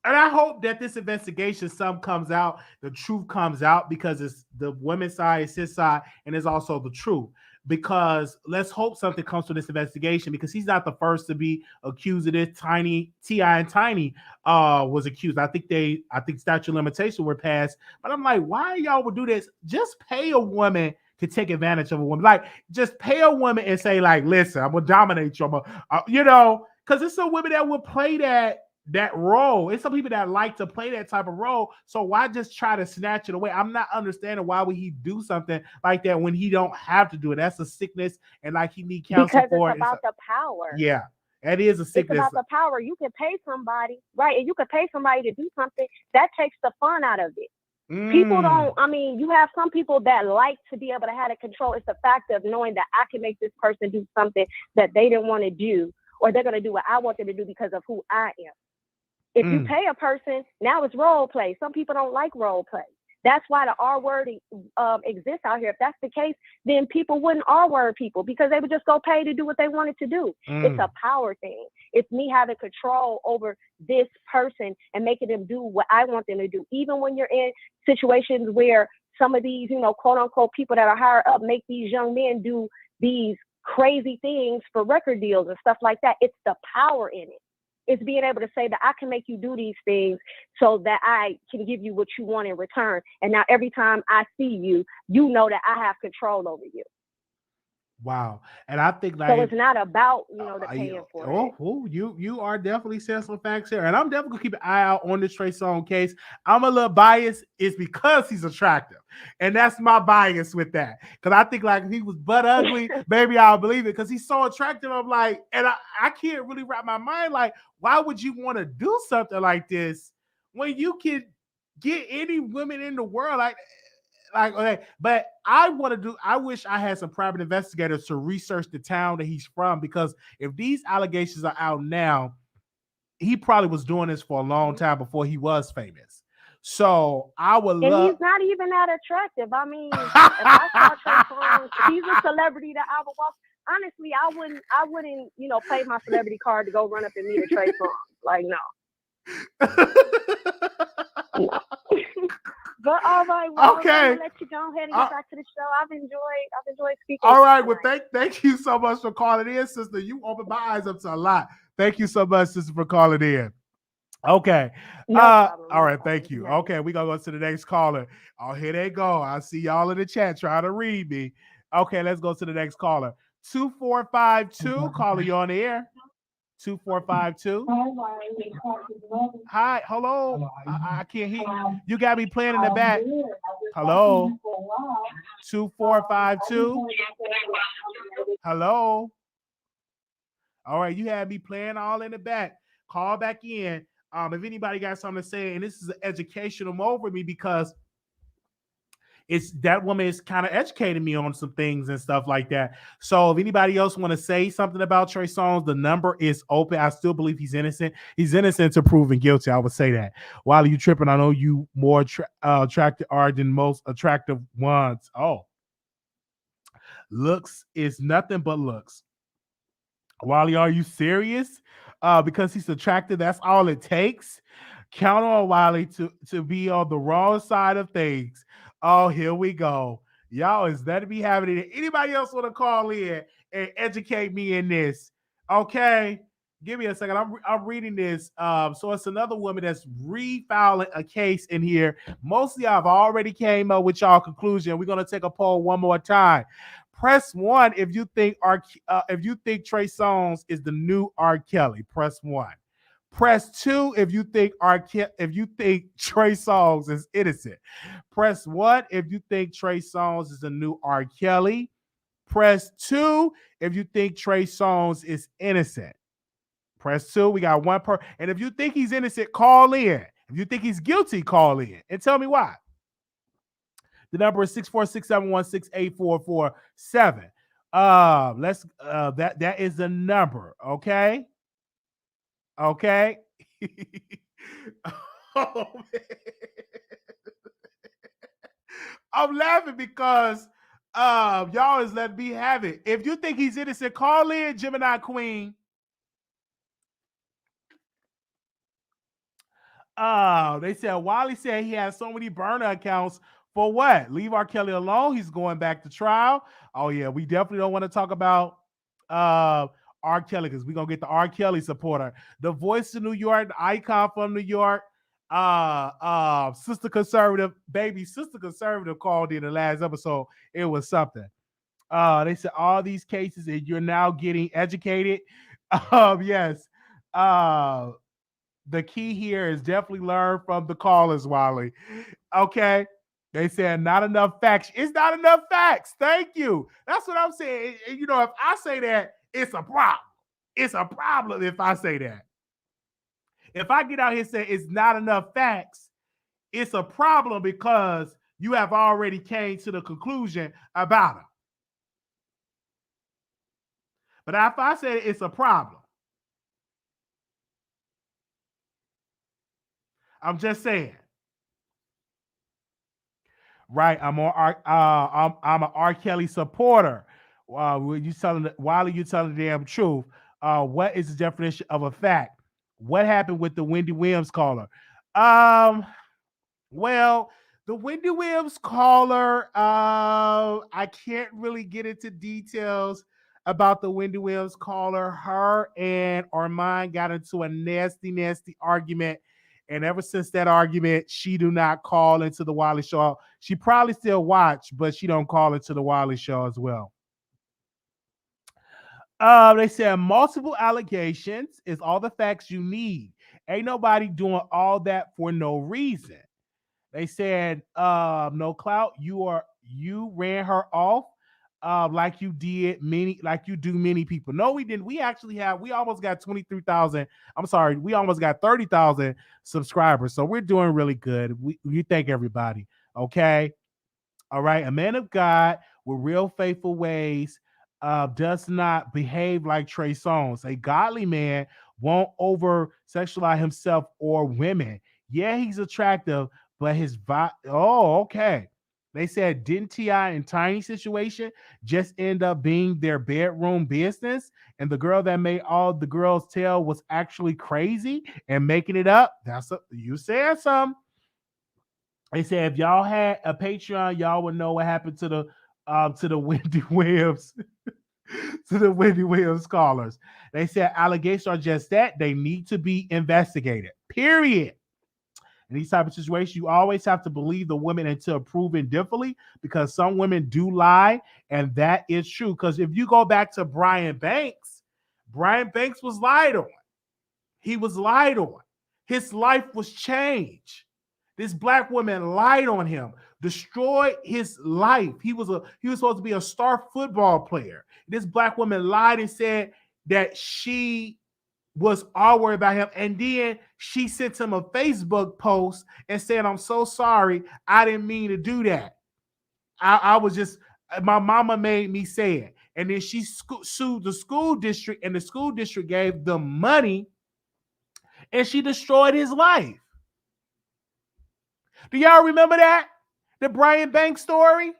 And I hope that this investigation, some comes out, the truth comes out, because it's the women's side, it's his side, and it's also the truth. Because let's hope something comes from this investigation, because he's not the first to be accused of this. T.I. and Tiny was accused. I think statute of limitations were passed. But I'm like, why y'all would do this? Just pay a woman to take advantage of a woman. Like, just pay a woman and say, like, listen, I'm gonna dominate you. Because it's some women that will play that role. It's some people that like to play that type of role. So why just try to snatch it away? I'm not understanding why would he do something like that when he don't have to do it. That's a sickness, and like he need counsel for it. Because it's about the power. Yeah, it is a sickness. It's about the power. You can pay somebody, right? And you can pay somebody to do something that takes the fun out of it. People don't, you have some people that like to be able to have the control. It's the fact of knowing that I can make this person do something that they didn't want to do, or they're going to do what I want them to do because of who I am. If you pay a person, now it's role play. Some people don't like role play. That's why the R word exists out here. If that's the case, then people wouldn't R word people, because they would just go pay to do what they wanted to do. It's a power thing. It's me having control over this person and making them do what I want them to do. Even when you're in situations where some of these, quote unquote, people that are higher up make these young men do these crazy things for record deals and stuff like that. It's the power in it. It's being able to say that I can make you do these things so that I can give you what you want in return. And now every time I see you, you know that I have control over you. Wow. And I think so it's not about, the paying for it. You are definitely saying some facts here. And I'm definitely gonna keep an eye out on this Trey Songz case. I'm a little biased. It's because he's attractive. And that's my bias with that. Because I think like if he was butt ugly, maybe I'll believe it. Because he's so attractive. I'm like, and I can't really wrap my mind, like, why would you want to do something like this when you can get any women in the world? Like, okay, but I wish I had some private investigators to research the town that he's from, because if these allegations are out now, he probably was doing this for a long time before he was famous. So I would love. And he's not even that attractive. I mean, if I saw Trey Songz, he's a celebrity that I would walk. Honestly, I wouldn't, play my celebrity card to go run up and meet a Trey Songz. Like, no. No. But all right, well, okay. I'm gonna let you go ahead and get back to the show. I've enjoyed speaking. All right, well, thank you so much for calling in, sister. You opened my eyes up to a lot. Thank you so much, sister, for calling in. Okay. No problem, all right, thank you. Okay, we're gonna go to the next caller. Oh, here they go. I see y'all in the chat trying to read me. Okay, let's go to the next caller. 2452, caller, you on the air. 2452. Hi, hello. I can't hear you. You got me playing in the back. Hello. 2452. Hello. All right, you had me playing all in the back. Call back in. If anybody got something to say, and this is an educational moment for me, because it's that woman is kind of educating me on some things and stuff like that. So if anybody else want to say something about Trey Songz, the number is open. I still believe he's innocent. He's innocent to proven guilty. I would say that. While you tripping, I know you more attractive are than most attractive ones. Oh, looks is nothing but looks. Wally, are you serious? Because he's attractive, that's all it takes. Count on Wiley to be on the wrong side of things. Oh, here we go. Y'all is that to be having it. Anybody else want to call in and educate me in this? Okay, give me a second. I'm reading this. So it's another woman that's refiling a case in here. Mostly, I've already came up with y'all conclusion. We're gonna take a poll one more time. Press one if you think if you think Trey Songz is the new R. Kelly. Press one. Press two if you think if you think Trey Songz is innocent. Press one if you think Trey Songz is the new R. Kelly. Press two if you think Trey Songz is innocent. Press two. We got one per. And if you think he's innocent, call in. If you think he's guilty, call in and tell me why. The number is 646-716-8447. That is the number. Okay. Okay. Oh, man. I'm laughing because y'all is letting me have it. If you think he's innocent, call in, Gemini Queen. They said Wiley said he has so many burner accounts for what? Leave R. Kelly alone. He's going back to trial. Oh yeah, we definitely don't want to talk about R. Kelly because we're gonna get the R. Kelly supporter, the voice of New York, the icon from New York. Sister Conservative called in the last episode. It was something. They said all these cases and you're now getting educated. Yes. The key here is definitely learn from the callers, Wiley. Okay. They said not enough facts. It's not enough facts. Thank you. That's what I'm saying. You know, if I say that, it's a problem. It's a problem if I say that. If I get out here and say it's not enough facts, it's a problem because you have already came to the conclusion about them. But if I say it's a problem, I'm just saying. Right, I'm an R. Kelly supporter. Wiley, you telling the damn truth. What is the definition of a fact? What happened with the Wendy Williams caller? Well, the Wendy Williams caller, I can't really get into details about the Wendy Williams caller. Her and Armon got into a nasty, nasty argument. And ever since that argument, she do not call into the Wiley Show. She probably still watch, but she don't call into the Wiley Show as well. They said multiple allegations is all the facts you need. Ain't nobody doing all that for no reason. They said no clout. You ran her off like you do many people. No, we didn't. We almost got 23,000. I'm sorry, we almost got 30,000 subscribers. So we're doing really good. We thank everybody. Okay. All right. A man of God with real faithful ways does not behave like Trey Songz. A godly man won't over sexualize himself or women. Yeah, he's attractive, but his vibe. Oh, okay. They said, didn't T.I. and Tiny situation just end up being their bedroom business? And the girl that made all the girls tell was actually crazy and making it up? You said something. They said if y'all had a Patreon, y'all would know what happened to the Wendy Williams, to the Wendy Williams callers. They said allegations are just that. They need to be investigated. Period. In these type of situations, you always have to believe the women until proven differently, because some women do lie, and that is true. Because if you go back to Brian Banks was lied on. He was lied on. His life was changed. This black woman lied on him, destroyed his life. He was supposed to be a star football player. This black woman lied and said that she was all worried about him. And then she sent him a Facebook post and said, I'm so sorry. I didn't mean to do that. I was just, my mama made me say it. And then she sued the school district, and the school district gave them money, and she destroyed his life. Do y'all remember that? The Brian Banks story?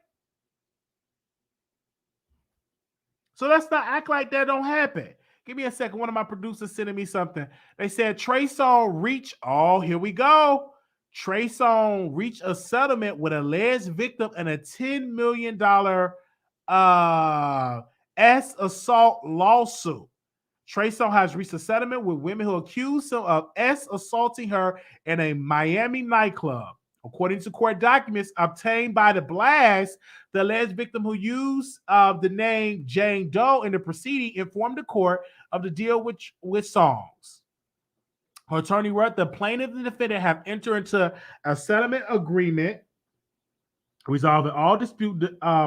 So let's not act like that don't happen. Give me a second. One of my producers sending me something. They said Trey Songz here we go. Trey Songz reached a settlement with an alleged victim in a $10 million assault lawsuit. Trey Songz has reached a settlement with women who accuse him of assaulting her in a Miami nightclub. According to court documents obtained by the Blast, the alleged victim who used the name Jane Doe in the proceeding informed the court of the deal with Songz. Her attorney wrote the plaintiff and the defendant have entered into a settlement agreement resolving all dispute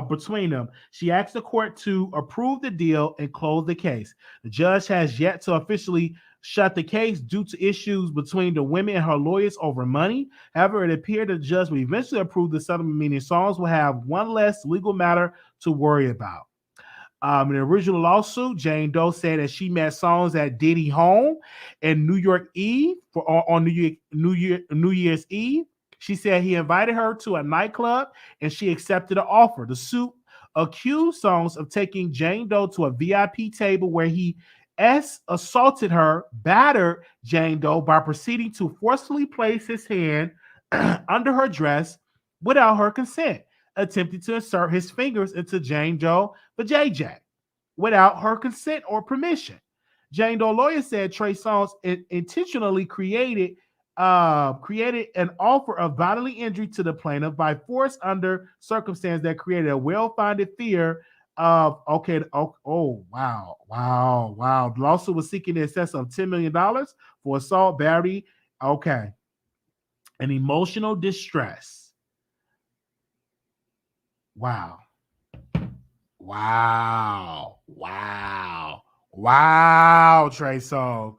between them. She asked the court to approve the deal and close the case. The judge has yet to officially shut the case due to issues between the women and her lawyers over money. However, it appeared the judge will eventually approve the settlement, meaning Songz will have one less legal matter to worry about. In the original lawsuit, Jane Doe said that she met Songz at Diddy home in New York Eve on New Year's Eve. She said he invited her to a nightclub and she accepted the offer. The suit accused Songz of taking Jane Doe to a VIP table where he assaulted her, battered Jane Doe by proceeding to forcefully place his hand under her dress without her consent, attempting to insert his fingers into Jane Doe for JJ without her consent or permission. Jane Doe lawyer said Trey Songz intentionally created an offer of bodily injury to the plaintiff by force under circumstance that created a well-founded fear of wow. The lawsuit was seeking in excess of $10 million for assault, battery, and emotional distress. Wow, Trey Songz.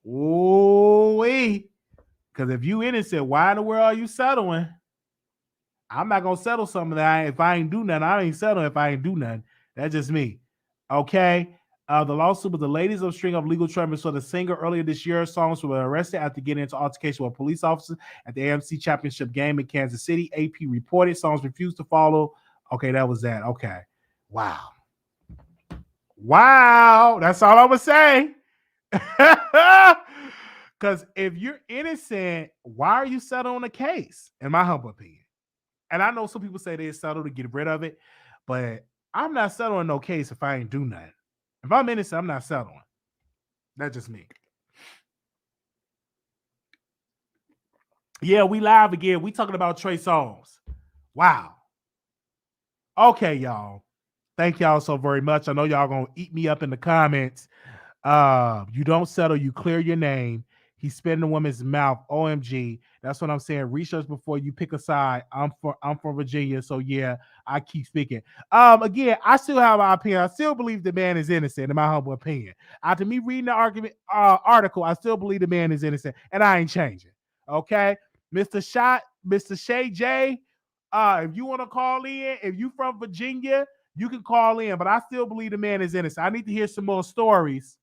Ooh-wee. Because if you innocent, why in the world are you settling? I'm not going to settle something that if I ain't do nothing. I ain't settling if I ain't do nothing. That's just me. Okay? The lawsuit was the latest of a string of legal troubles for the singer. Earlier this year, Songz were arrested after getting into altercation with police officers at the AMC Championship game in Kansas City. AP reported Songz refused to follow. Okay, that was that. Okay. Wow. That's all I'm going to say. Because if you're innocent, why are you settling a case? In my humble opinion. And I know some people say they settle to get rid of it, but I'm not settling no case if I ain't do nothing. If I'm innocent, I'm not settling. That's just me. Yeah, we live again. We talking about Trey Songz. Wow. Okay, y'all. Thank y'all so very much. I know y'all gonna eat me up in the comments. You don't settle, you clear your name. He spit in the woman's mouth. OMG. That's what I'm saying. Research before you pick a side. I'm from Virginia, so yeah, I keep speaking. Again, I still have my opinion. I still believe the man is innocent, in my humble opinion. After me reading the article, I still believe the man is innocent, and I ain't changing. Okay, Mr. Shay J. If you want to call in, if you from Virginia, you can call in, but I still believe the man is innocent. I need to hear some more stories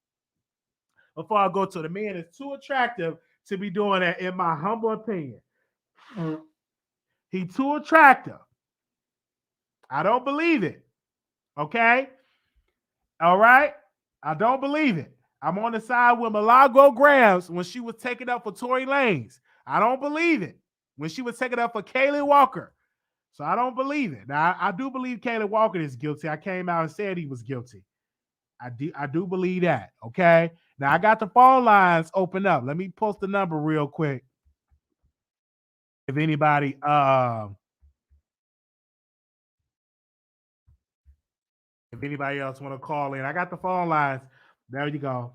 before I go to the man is too attractive to be doing that, in my humble opinion. He too attractive. I don't believe it. Okay? All right? I don't believe it. I'm on the side with Milagro Grams when she was taking up for Tory Lanez. I don't believe it. When she was taking up for Kaylee Walker. So I don't believe it. Now, I do believe Kaylee Walker is guilty. I came out and said he was guilty. I do believe that. Okay? Now, I got the phone lines open up. Let me post the number real quick. If anybody else want to call in, I got the phone lines. There you go.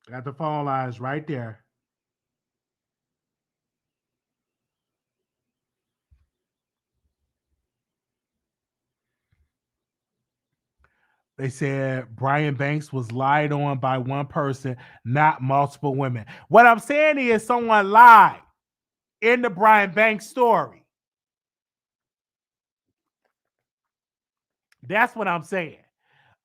I got the phone lines right there. They said Brian Banks was lied on by one person, not multiple women. What I'm saying is someone lied in the Brian Banks story. That's what I'm saying.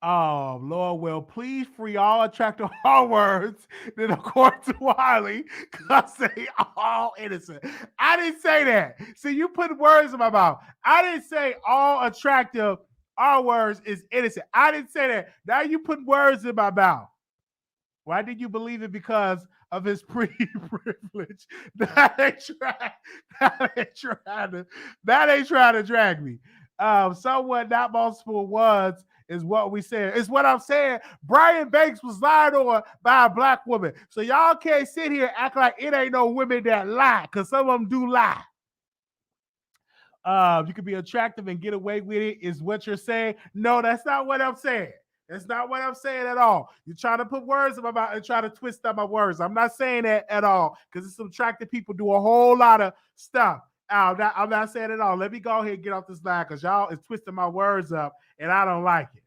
Oh, Lord, will please free all attractive all words that according to Wiley, because they all innocent. I didn't say that. See, you put words in my mouth. I didn't say all attractive our words is innocent. I didn't say that. Now you put words in my mouth. Why did you believe it? Because of his pre-privilege. That ain't trying to drag me. Someone not multiple words is what we said. It's what I'm saying. Brian Banks was lied on by a black woman. So y'all can't sit here and act like it ain't no women that lie, because some of them do lie. You could be attractive and get away with it, is what you're saying. No, that's not what I'm saying. That's not what I'm saying at all. You're trying to put words in my mouth and try to twist up my words. I'm not saying that at all, because some attractive people do a whole lot of stuff. I'm not saying it at all. Let me go ahead and get off this line, because y'all is twisting my words up, and I don't like it.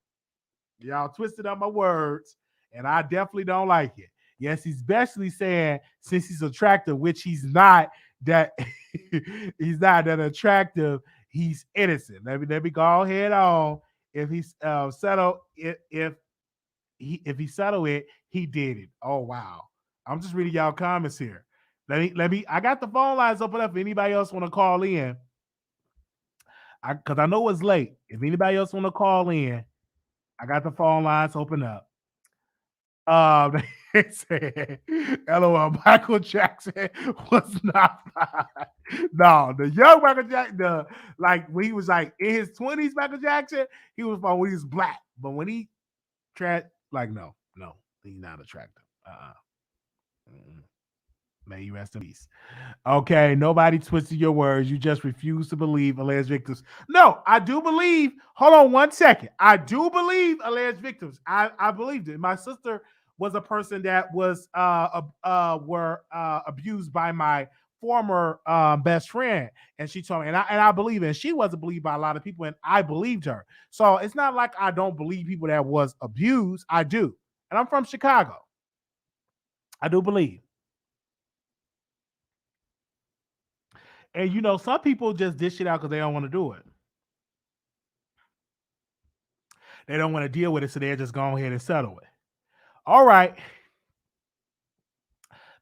Y'all twisted up my words, and I definitely don't like it. Yes, he's basically saying since he's attractive, which he's not that he's not that attractive, he's innocent. Let me go ahead on. If he's settled, if he settled it, he did it. Oh wow. I'm just reading y'all comments here. Let me I got the phone lines open up if anybody else want to call in. Because I know it's late. If anybody else want to call in, I got the phone lines open up. They said, LOL, Michael Jackson was not fine. No, the young Michael Jackson, like when he was like in his 20s, Michael Jackson, he was fine when he was black. But when he like, no, he's not attractive. May you rest in peace. Okay, nobody twisted your words. You just refuse to believe alleged victims. No, I do believe. Hold on one second. I do believe alleged victims. I believed it. My sister was a person that was abused by my former best friend, and she told me, and I believe it. And she wasn't believed by a lot of people, and I believed her. So it's not like I don't believe people that was abused. I do, and I'm from Chicago. I do believe. And you know, some people just dish it out because they don't want to do it. They don't want to deal with it, so they're just go ahead and settle it. All right.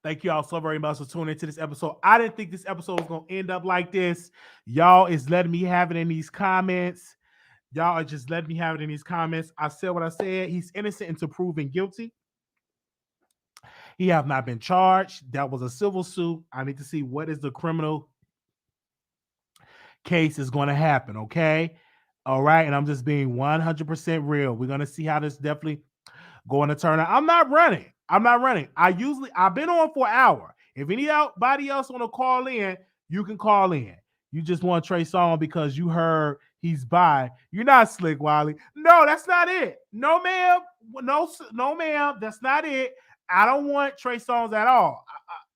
Thank you all so very much for tuning into this episode. I didn't think this episode was going to end up like this. Y'all is letting me have it in these comments. Y'all are just letting me have it in these comments. I said what I said. He's innocent until proven guilty. He have not been charged. That was a civil suit. I need to see what is the criminal case is going to happen, okay? All right, and I'm just being 100% real. We're going to see how this definitely going to turn out. I'm not running. I've been on for an hour. If anybody else want to call in, you can call in. You just want Trey Songz because you heard he's bi. You're not slick, Wiley. No, that's not it. No, ma'am. No, ma'am. That's not it. I don't want Trey Songz at all.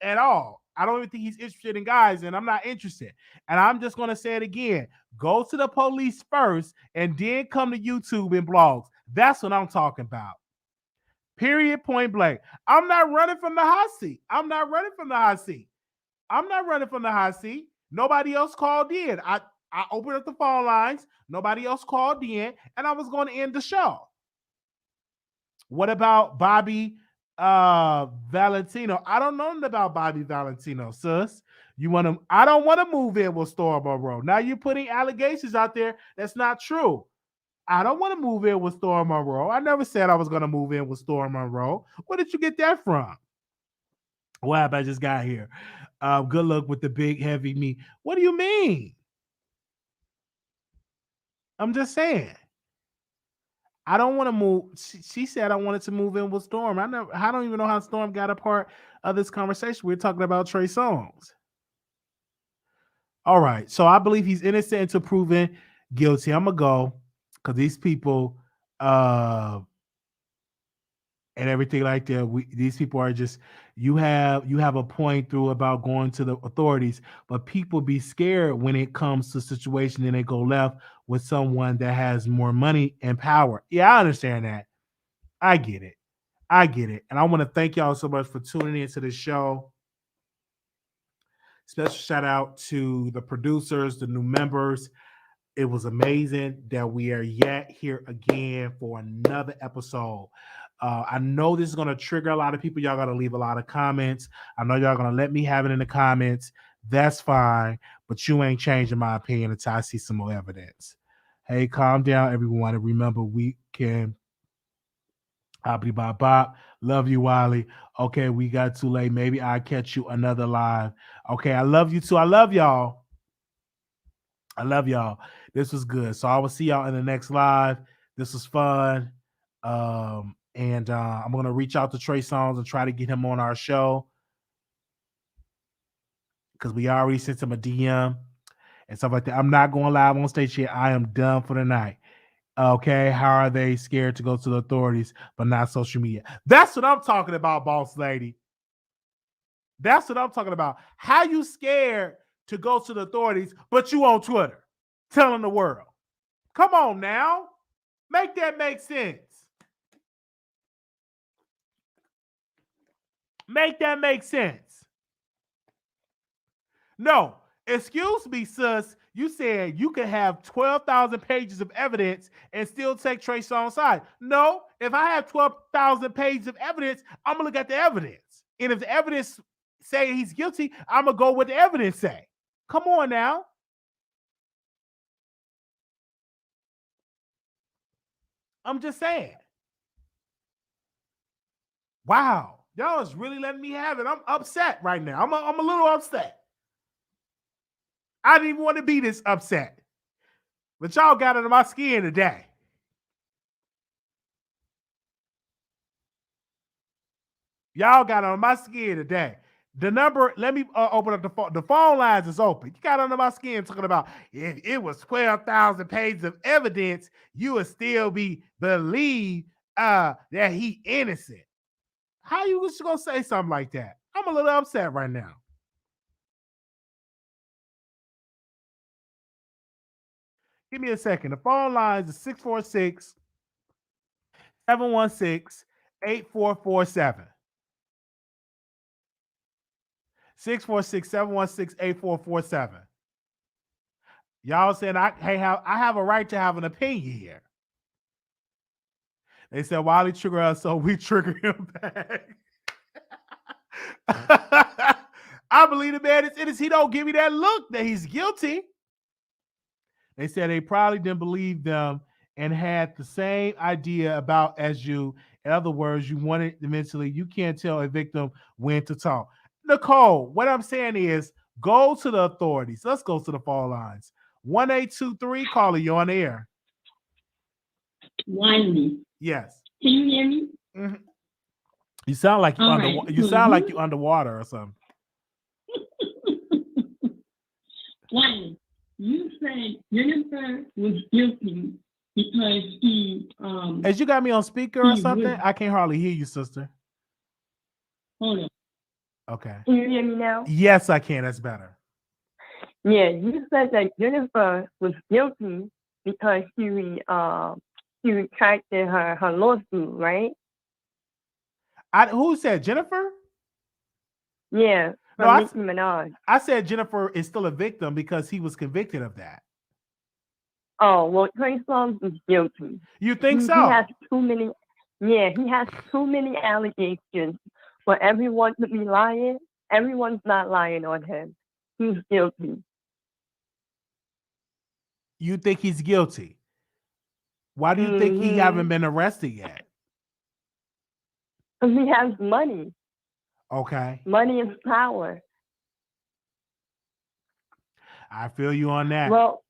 At all. I don't even think he's interested in guys, and I'm not interested. And I'm just going to say it again. Go to the police first, and then come to YouTube and blogs. That's what I'm talking about. Period, point blank. I'm not running from the hot seat. Nobody else called in. I opened up the phone lines. Nobody else called in, and I was going to end the show. What about Bobby Valentino? I don't know nothing about Bobby Valentino, sis. I don't want to move in with Storm Monroe. Now you're putting allegations out there that's not true. I don't want to move in with Storm Monroe. I never said I was going to move in with Storm Monroe. Where did you get that from? Wow, I just got here. Good luck with the big, heavy me. What do you mean? I'm just saying. I don't want to move. She said I wanted to move in with Storm. I don't even know how Storm got a part of this conversation. We're talking about Trey Songz. All right. So I believe he's innocent until proven guilty. I'm going to go because these people and everything like that, these people are just, you have a point through about going to the authorities, but people be scared when it comes to a situation and they go left with someone that has more money and power. Yeah, I understand that. I get it. And I want to thank y'all so much for tuning into the show. Special shout out to the producers, the new members. It was amazing that we are yet here again for another episode. I know this is going to trigger a lot of people. Y'all got to leave a lot of comments. I know y'all going to let me have it in the comments. That's fine. But you ain't changing my opinion until I see some more evidence. Hey, calm down, everyone. And remember, we can. Bop. Love you, Wiley. Okay, we got too late. Maybe I'll catch you another live. Okay, I love you too. I love y'all. This was good. So I will see y'all in the next live. This was fun. And I'm gonna reach out to Trey Songz and try to get him on our show because we already sent him a DM and stuff like that. I'm not going live on stage yet. I am done for the night. Okay, how are they scared to go to the authorities but not social media? That's what I'm talking about, boss lady. That's what I'm talking about. How you scared to go to the authorities but you on Twitter telling the world? Come on now. Make that make sense. Make that make sense. No, excuse me, sis. You said you can have 12,000 pages of evidence and still take Trey Songz's side. No, if I have 12,000 pages of evidence, I'm going to look at the evidence. And if the evidence say he's guilty, I'm going to go with the evidence say. Come on now. I'm just saying. Wow. Y'all is really letting me have it. I'm upset right now. I'm a little upset. I didn't even want to be this upset. But y'all got under my skin today. Y'all got under my skin today. The number, let me open up the phone. The phone lines is open. You got under my skin talking about if it was 12,000 pages of evidence, you would still be believe that he innocent. How you just gonna say something like that? I'm a little upset right now. Give me a second. The phone lines is 646 716 8447. 646 716 8447. Y'all saying I have a right to have an opinion here. They said Wiley trigger us, so we trigger him back. I believe the man is innocent. He don't give me that look that he's guilty. They said they probably didn't believe them and had the same idea about as you. In other words, you wanted mentally. You can't tell a victim when to talk. Nicole, what I'm saying is go to the authorities. Let's go to the phone lines. 1823, caller, you on the air. Wendy. Yes. Can you hear me? Mm-hmm. You sound like you sound like you're underwater or something. Wendy, you said Jennifer was guilty because he As you got me on speaker or something, I can't hardly hear you, sister. Hold on. Okay. Can you hear me now? Yes, I can. That's better. Yeah, you said that Jennifer was guilty because she retracted her lawsuit, right? Who said Jennifer? Yeah, from Nicki Minaj. I said Jennifer is still a victim because he was convicted of that. Oh, well, Trey Songz is guilty. You think so? He has too many. Yeah, he has too many allegations for everyone to be lying. Everyone's not lying on him. He's guilty. You think he's guilty? Why do you think he haven't been arrested yet? Because he has money. Okay. Money is power. I feel you on that. Well,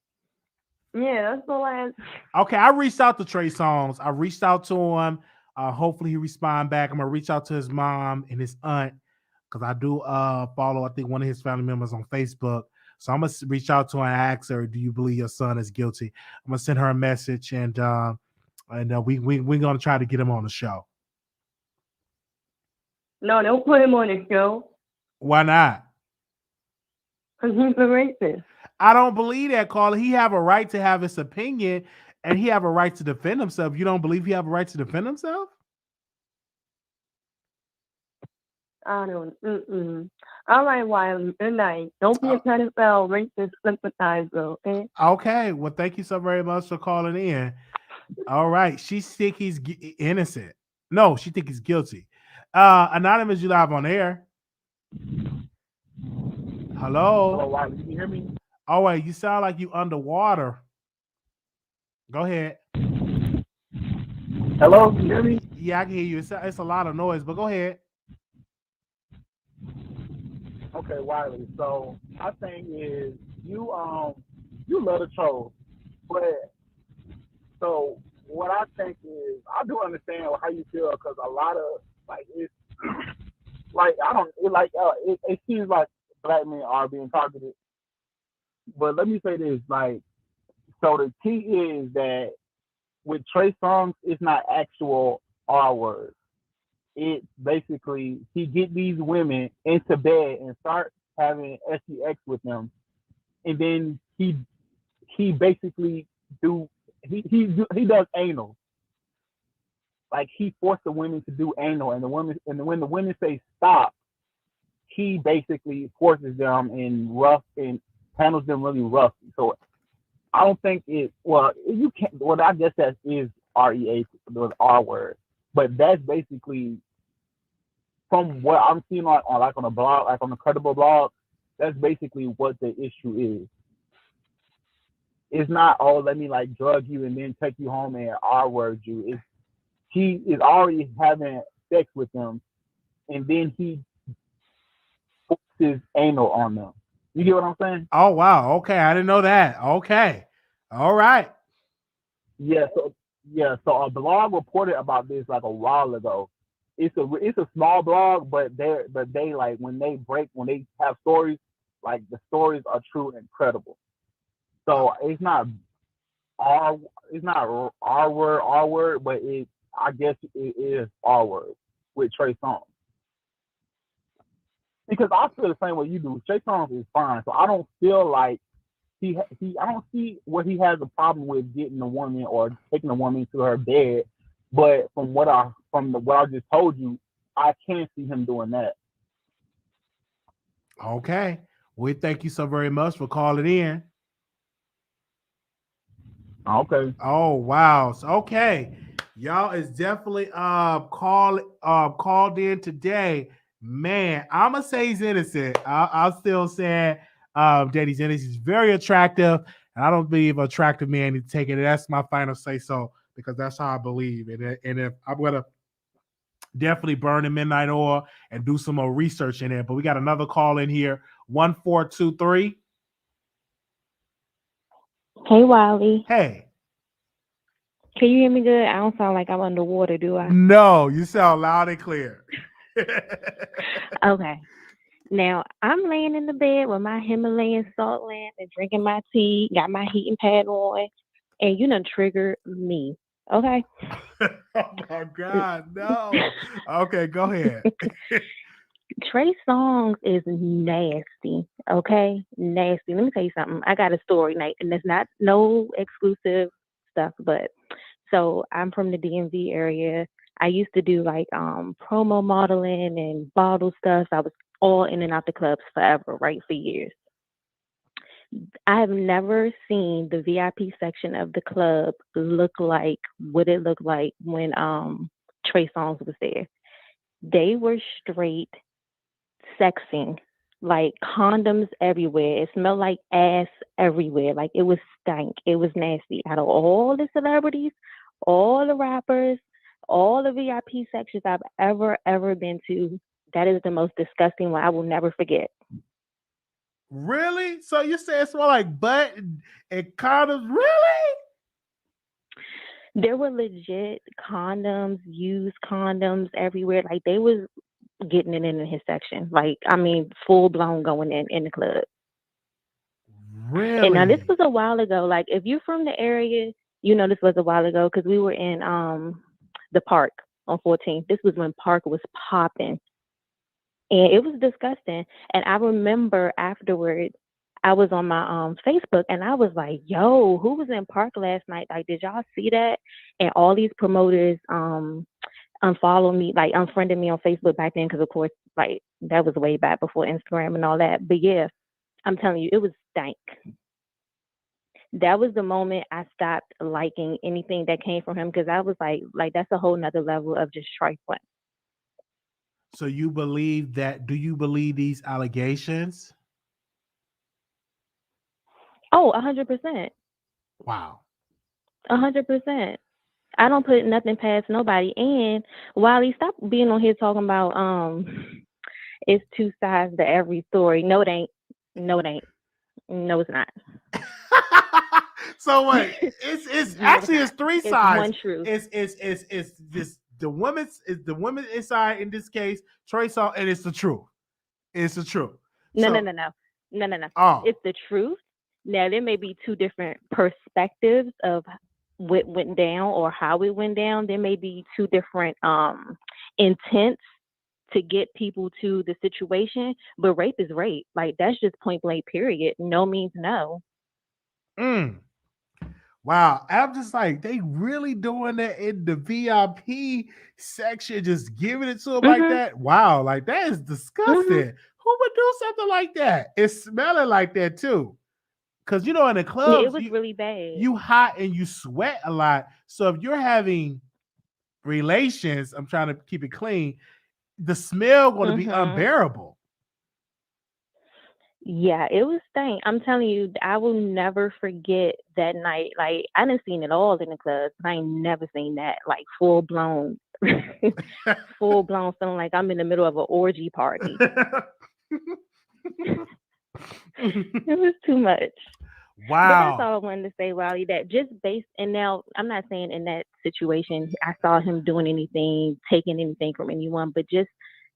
yeah, that's all I have. Okay, I reached out to Trey Songz. I reached out to him. Hopefully he respond back. I'm gonna reach out to his mom and his aunt because I do follow, I think, one of his family members on Facebook. So I'm gonna reach out to her and ask her, "Do you believe your son is guilty?" I'm gonna send her a message and we're gonna try to get him on the show. No, don't put him on the show. Why not? Because he's a racist. I don't believe that, caller. He have a right to have his opinion, and he have a right to defend himself. You don't believe he have a right to defend himself? I don't. All right, Wiley. Good night. Don't be a pedophile, racist sympathizer, okay? Okay. Well, thank you so very much for calling in. All right. She think he's innocent. No, she think he's guilty. Anonymous, you live on air. Hello. Hello, Wiley. Can you hear me? Oh, wait. You sound like you underwater. Go ahead. Hello, can you hear me? Yeah, I can hear you. It's a lot of noise, but go ahead. Okay, Wiley. So my thing is, you love to troll, but so what I think is, I do understand how you feel because a lot of like it's like I don't it like it seems like black men are being targeted. But let me say this, like, so the key is that with Trey Songz, it's not actual R words. It's basically he get these women into bed and start having sex with them, and then he basically do he does anal. Like he forced the women to do anal, and the women and when the women say stop, he basically forces them in rough and handles them really rough. So I don't think it. Well, you can't. Well, I guess that is REA, the R word, but that's basically from what I'm seeing on like on a blog, like on the Credible blog. That's basically what the issue is. It's not, oh, let me like drug you and then take you home and R word you. It's he is already having sex with them, and then he forces anal on them. You get what I'm saying? Oh wow. Okay, I didn't know that. Okay. All right. Yeah. So a blog reported about this like a while ago. It's a small blog, but they like when they have stories, like the stories are true and credible. So it's not R R word, but I guess it is R word with Trey Songz. Because I feel the same way you do. Trey Songz is fine, so I don't feel like I don't see where he has a problem with getting a woman or taking a woman to her bed. But from what I just told you, I can't see him doing that. Okay. We thank you so very much for calling in. Okay. Oh wow. So, okay. Y'all is definitely called in today. Man, I'ma say he's innocent. I'll still say that he's innocent. He's very attractive. And I don't believe an attractive man to take it. That's my final say so because that's how I believe. And if I'm gonna definitely burn the midnight oil and do some more research in it. But we got another call in here. 1423. Hey, Wiley. Hey. Can you hear me good? I don't sound like I'm underwater, do I? No, you sound loud and clear. Okay. Now, I'm laying in the bed with my Himalayan salt lamp and drinking my tea, got my heating pad on, and you done triggered me. Okay? Oh, my God, no. Okay, go ahead. Trey Songz is nasty, okay? Nasty. Let me tell you something. I got a story, Nate, and it's not no exclusive stuff, but so I'm from the DMV area. I used to do like promo modeling and bottle stuff. I was all in and out the clubs forever, right, for years. I have never seen the VIP section of the club look like what it looked like when Trey Songz was there. They were straight sexing, like condoms everywhere. It smelled like ass everywhere. Like it was stank. It was nasty. Out of all the celebrities, all the rappers, all the VIP sections I've ever been to, that is the most disgusting one. I will never forget. Really? So you say it smelled like butt and condoms? Really? There were legit condoms, used condoms everywhere. Like they was getting it in his section. Like, I mean, full blown going in the club. Really? And now this was a while ago. Like if you're from the area, you know this was a while ago because we were in the park on 14th. This was when Park was popping. And it was disgusting. And I remember afterwards, I was on my Facebook and I was like, yo, who was in Park last night? Like, did y'all see that? And all these promoters unfollowed me, like unfriended me on Facebook back then because, of course, like that was way back before Instagram and all that. But yeah, I'm telling you, it was stank. That was the moment I stopped liking anything that came from him because I was like that's a whole nother level of just trifling. So you believe that? Do you believe these allegations? Oh, 100%. Wow. 100%. I don't put nothing past nobody. And Wiley, stop being on here talking about it's two sides to every story. No, it ain't. No, it ain't. No, it's not. So wait, it's No, actually it's it's three It's sides. one truth. It's this the woman's is the woman inside in this case, Trey Songz, and it's the truth. It's the truth. No, So, no, no, no, no, no, no. oh, It's the truth. Now there may be two different perspectives of what went down or how it went down. There may be two different intents to get people to the situation, but rape is rape. Like that's just point blank. Period. No means no. wow. I'm just like, they really doing that in the VIP section, just giving it to them like Mhm. that. Wow, like that is disgusting. Mhm. Who would do something like that? It's smelling like that too. Cause in the Yeah, it clubs, was really bad. you hot and you sweat a lot. So if you're having relations, I'm trying to keep it clean, the smell going to be Mhm. unbearable. Yeah, it was stank. I'm telling you, I will never forget that night. Like I done seen it all in the clubs, but I ain't never seen that like full blown, full blown feeling like I'm in the middle of an orgy party. It was too much. But that's Wow. all I wanted to say, Wiley. That just based, and now I'm not saying in that situation I saw him doing anything, taking anything from anyone, but just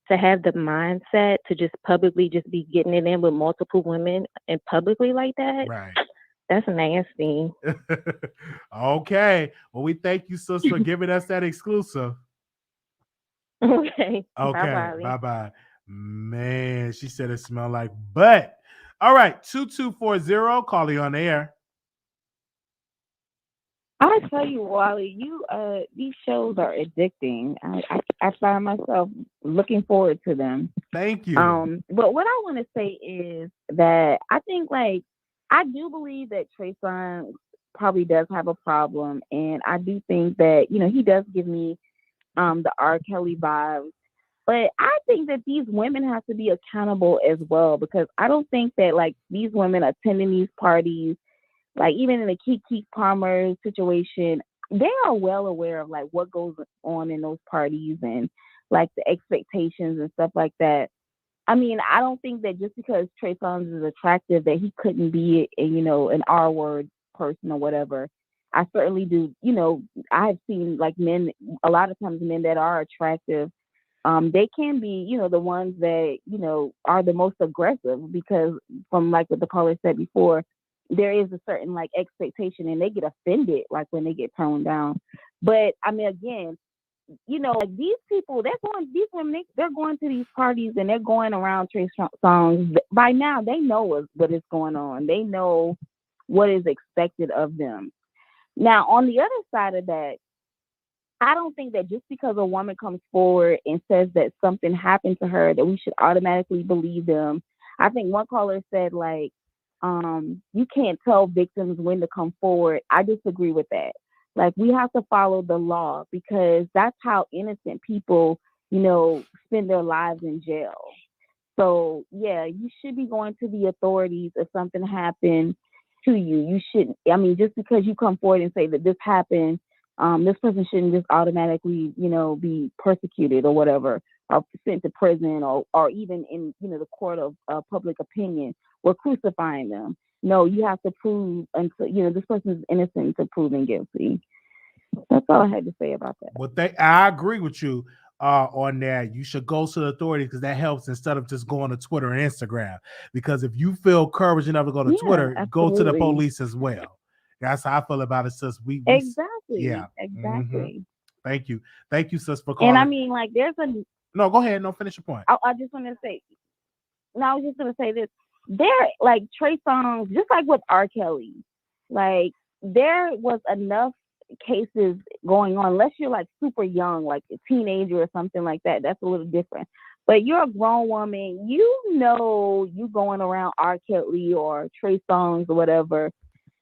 to have the mindset to just publicly just be getting it in with multiple women and publicly like that, Right. that's nasty. Okay. Well, we thank you, sis, for giving us that exclusive. Okay. Bye, Okay. Wiley. Bye-bye. Man, she said it smelled like butt. All right. 2240, call you on the air. I tell you, Wally, these shows are addicting. I find myself looking forward to them. Thank you. But what I want to say is that I think, like, I do believe that Trey Songz probably does have a problem, and I do think that he does give me the R. Kelly vibes. But I think that these women have to be accountable as well, because I don't think that like these women attending these parties, like even in the Keke Palmer situation, they are well aware of like what goes on in those parties and like the expectations and stuff like that. I mean, I don't think that just because Trey Songz is attractive that he couldn't be an R word person or whatever. I certainly do. I've seen like men, a lot of times men that are attractive, they can be, the ones that, are the most aggressive, because from like what the caller said before, there is a certain like expectation and they get offended like when they get toned down. But I mean, again, like these people, these women, they're going to these parties and they're going around Trey Songz. By now, they know what is going on. They know what is expected of them. Now, on the other side of that, I don't think that just because a woman comes forward and says that something happened to her that we should automatically believe them. I think one caller said like, you can't tell victims when to come forward. I disagree with that. Like we have to follow the law, because that's how innocent people, spend their lives in jail. So yeah, you should be going to the authorities if something happened to you. You shouldn't. I mean, just because you come forward and say that this happened, this person shouldn't just automatically, be persecuted or whatever, or sent to prison, or even in, the court of public opinion, we're crucifying them. No, you have to prove until, this person is innocent to proven guilty. That's all I had to say about that. Well, I agree with you on that. You should go to the authorities, because that helps instead of just going to Twitter and Instagram. Because if you feel courage enough to go to Twitter, go to the police as well. That's how I feel about it, sis. Exactly. Yeah. Exactly. Thank you, sis, for calling. And I mean, like, No, go ahead. No, finish your point. I just want to say, I was just going to say this. There, like, Trey Songz, just like with R. Kelly, like, there was enough cases going on, unless you're, like, super young, like a teenager or something like that. That's a little different. But you're a grown woman. You going around R. Kelly or Trey Songz or whatever.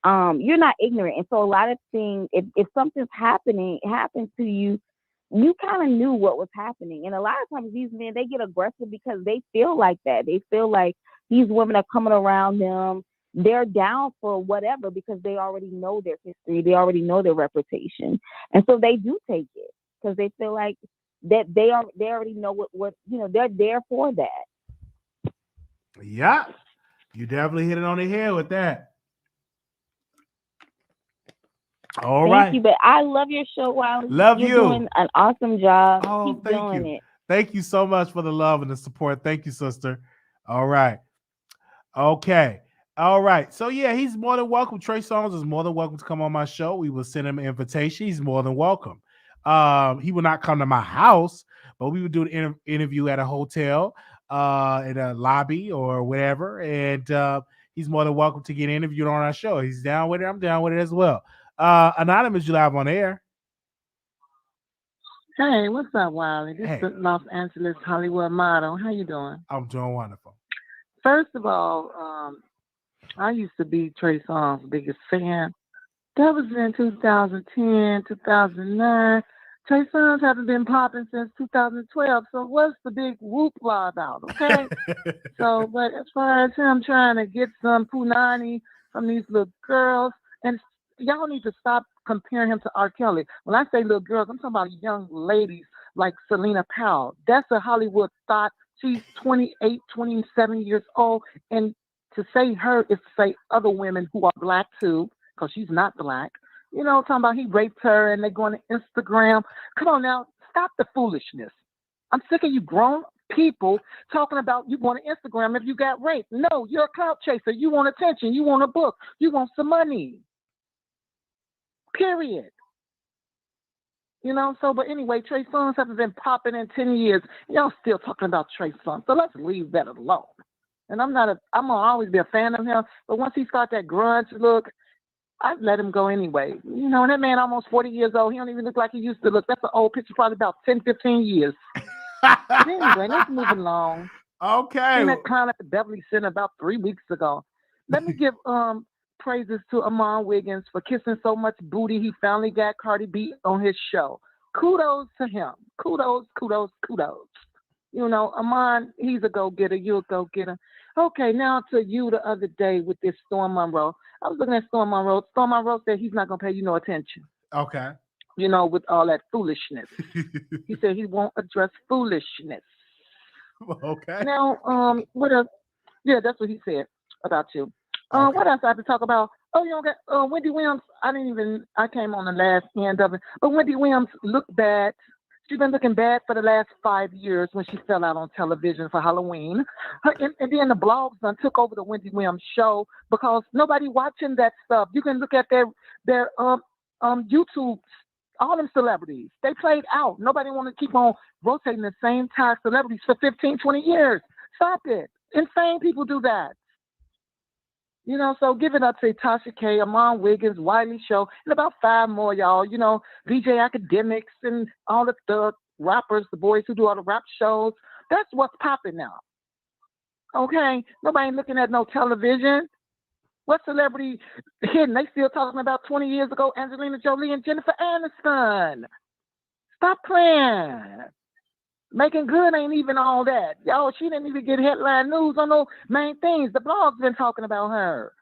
You're not ignorant. And so a lot of things, if something's happens to you, you kind of knew what was happening. And a lot of times these men, they get aggressive because they feel like that. They feel like these women are coming around them. They're down for whatever, because they already know their history. They already know their reputation. And so they do take it because they feel like that they already know what they're there for that. Yeah. You definitely hit it on the head with that. All Thank right. you, but I love your show, Wiley. Love You're you. doing an awesome job. Oh, Keep thank doing you. it. Thank you so much for the love and the support. Thank you, sister. All right. Okay. All right. So yeah, he's more than welcome. Trey Songz is more than welcome to come on my show. We will send him an invitation. He's more than welcome. He will not come to my house, but we would do an interview at a hotel, in a lobby or whatever. And he's more than welcome to get interviewed on our show. He's down with it. I'm down with it as well. Anonymous, you live on air. Hey, what's up, Wiley? This Hey. is the Los Angeles Hollywood model. How you doing? I'm doing wonderful. First of all, I used to be Trey Songz's biggest fan. That was in 2010, 2009. Trey Songz hasn't been popping since 2012. So what's the big whoopla about, okay? So, but as far as him trying to get some punani from these little girls, and y'all need to stop comparing him to R. Kelly. When I say little girls, I'm talking about young ladies like Selena Powell. That's a Hollywood thought. She's 28, 27 years old. And to say her is to say other women who are black too, because she's not black. You know, talking about he raped her and they're going to Instagram. Come on now, stop the foolishness. I'm sick of you grown people talking about you going to Instagram if you got raped. No, you're a clout chaser. You want attention. You want a book. You want some money. Period. You know, so, but anyway, Trey Songz hasn't been popping in 10 years. Y'all still talking about Trey Songz. So let's leave that alone. And I'm going to always be a fan of him. But once he starts that grunge look, I'd let him go anyway. You know, and that man almost 40 years old. He don't even look like he used to look. That's an old picture, probably about 10, 15 years. Anyway, let's move along. Okay. Seen that clown at the Beverly Center about 3 weeks ago. Let me give praises to Armon Wiggins for kissing so much booty. He finally got Cardi B on his show. Kudos to him. Kudos, kudos, kudos. You know, Armon, he's a go-getter. You're a go-getter. Okay, now to you the other day with this Storm Monroe. I was looking at Storm Monroe. Storm Monroe said he's not going to pay you no attention. Okay. You know, with all that foolishness. He said he won't address foolishness. Okay. Now, what else? Yeah, that's what he said about you. Okay. What else I have to talk about? Oh, you don't get Wendy Williams. I came on the last end of it. But Wendy Williams looked bad. She's been looking bad for the last 5 years when she fell out on television for Halloween. And then the blogs done took over the Wendy Williams show because nobody watching that stuff. You can look at their YouTube, all them celebrities. They played out. Nobody want to keep on rotating the same type celebrities for 15, 20 years. Stop it. Insane people do that. You know, so give it up to Tasha K, Armon Wiggins, Wiley Show, and about 5 more, y'all. You know, VJ Academics and all the rappers, the boys who do all the rap shows. That's what's popping now. Okay? Nobody looking at no television. What celebrity hidden? They still talking about 20 years ago, Angelina Jolie and Jennifer Aniston. Stop playing. Making Good ain't even all that. Yo, she didn't even get headline news on no main things. The blog's been talking about her.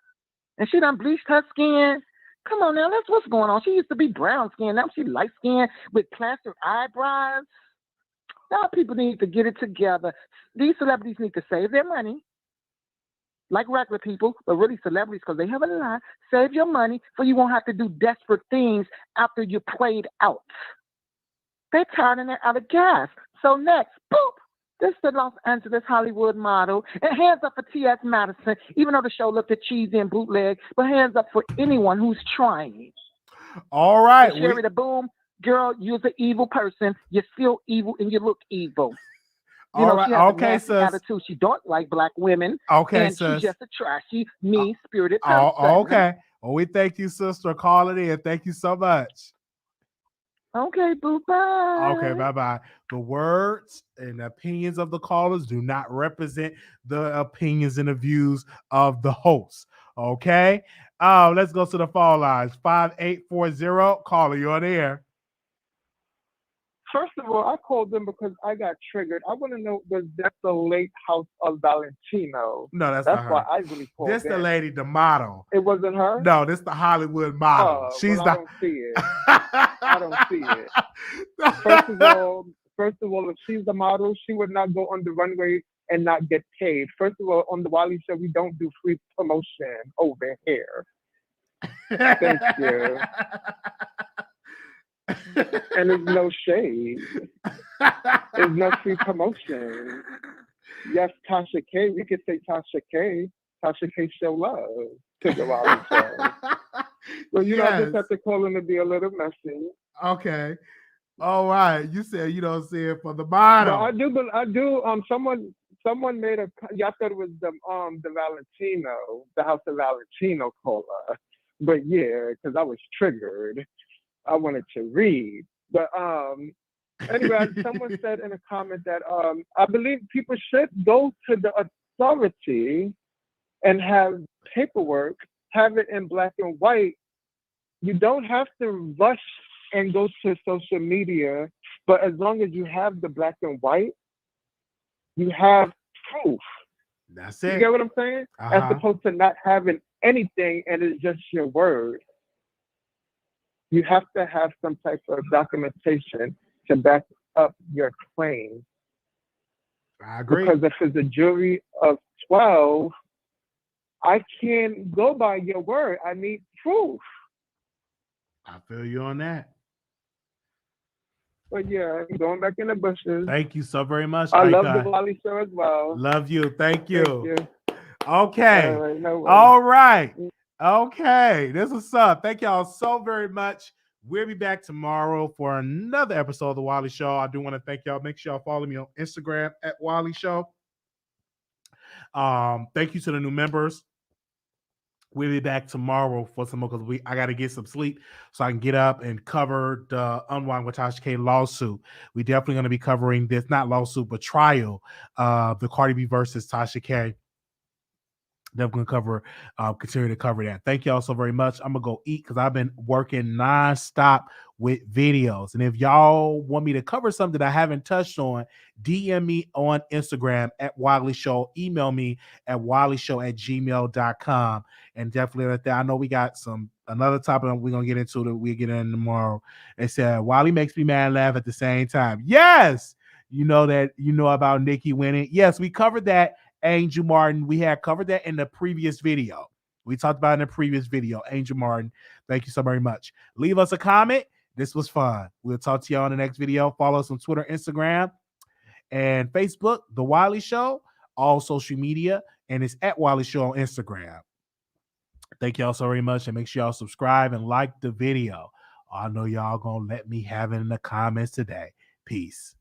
And she done bleached her skin. Come on now, that's what's going on. She used to be brown skin. Now she light skin with plastered eyebrows. Now people need to get it together. These celebrities need to save their money. Like regular people, but really celebrities because they have a lot. Save your money so you won't have to do desperate things after you're played out. They're tired and they're out of gas. So next, boop, this is the Los Angeles Hollywood model. And hands up for T.S. Madison, even though the show looked at cheesy and bootleg, but hands up for anyone who's trying. All right. And Sherry the Boom, girl, you're the evil person. You're still evil and you look evil. You know, she has a nasty attitude. She don't like black women. Okay, and sis. she's just a trashy, mean-spirited person. Okay. Well, we thank you, sister. Call it in. Thank you so much. Okay, boo, bye. Okay, bye-bye. The words and opinions of the callers do not represent the opinions and the views of the host. Okay? Let's go to the phone lines. 5840. Caller, you on air. First of all, I called them because I got triggered. I want to know, was that the late house of Valentino? No, that's not her. why I really called. This the lady, the model. It wasn't her? No, this the Hollywood model. She's I don't see it. I don't see it. First of all, if she's the model, she would not go on the runway and not get paid. First of all, on the Wiley Show, we don't do free promotion over here. Thank you. And there's no shade. There's no free promotion. Yes, Tasha K. We could say Tasha K. Tasha K show love to the Wiley Show. Well, you know, I just have to call in to be a little messy. Okay. All right. You said you don't see it for the bottom. But I do. Someone made a. Y'all thought it was the Valentino, the House of Valentino caller. But yeah, because I was triggered. I wanted to read. But anyway, someone said in a comment that I believe people should go to the authority and have paperwork, have it in black and white. You don't have to rush and go to social media, but as long as you have the black and white, you have proof. That's it. You get what I'm saying? As opposed to not having anything and it's just your word. You have to have some type of documentation to back up your claim. I agree. Because if it's a jury of 12, I can't go by your word. I need proof. I feel you on that. But yeah, going back in the bushes. Thank you so very much. I love the Wiley Show as well. Love you. Thank you. Thank you. Okay. All right. No worries. All right. Okay. This is up. Thank y'all so very much. We'll be back tomorrow for another episode of the Wiley Show. I do want to thank y'all. Make sure y'all follow me on Instagram at Wiley Show. Thank you to the new members. We'll be back tomorrow for some more because I got to get some sleep so I can get up and cover the Unwind with Tasha K lawsuit. We definitely going to be covering this, not lawsuit, but trial, the Cardi B versus Tasha K. Definitely going to continue to cover that. Thank y'all so very much. I'm going to go eat because I've been working nonstop with videos. And if y'all want me to cover something that I haven't touched on, DM me on Instagram at Wiley Show. Email me at wileyshow@gmail.com. And definitely let that. I know we got another topic we're going to get into that we'll get in tomorrow. It said, Wiley makes me mad and laugh at the same time. Yes! You know about Nikki winning. Yes, we covered that. Angel Martin, we had covered that in the previous video. We talked about it in the previous video. Angel Martin, thank you so very much. Leave us a comment. This was fun. We'll talk to y'all in the next video. Follow us on Twitter, Instagram, and Facebook, The Wiley Show, all social media, and it's at Wiley Show on Instagram. Thank y'all so very much, and make sure y'all subscribe and like the video. I know y'all gonna let me have it in the comments today. Peace.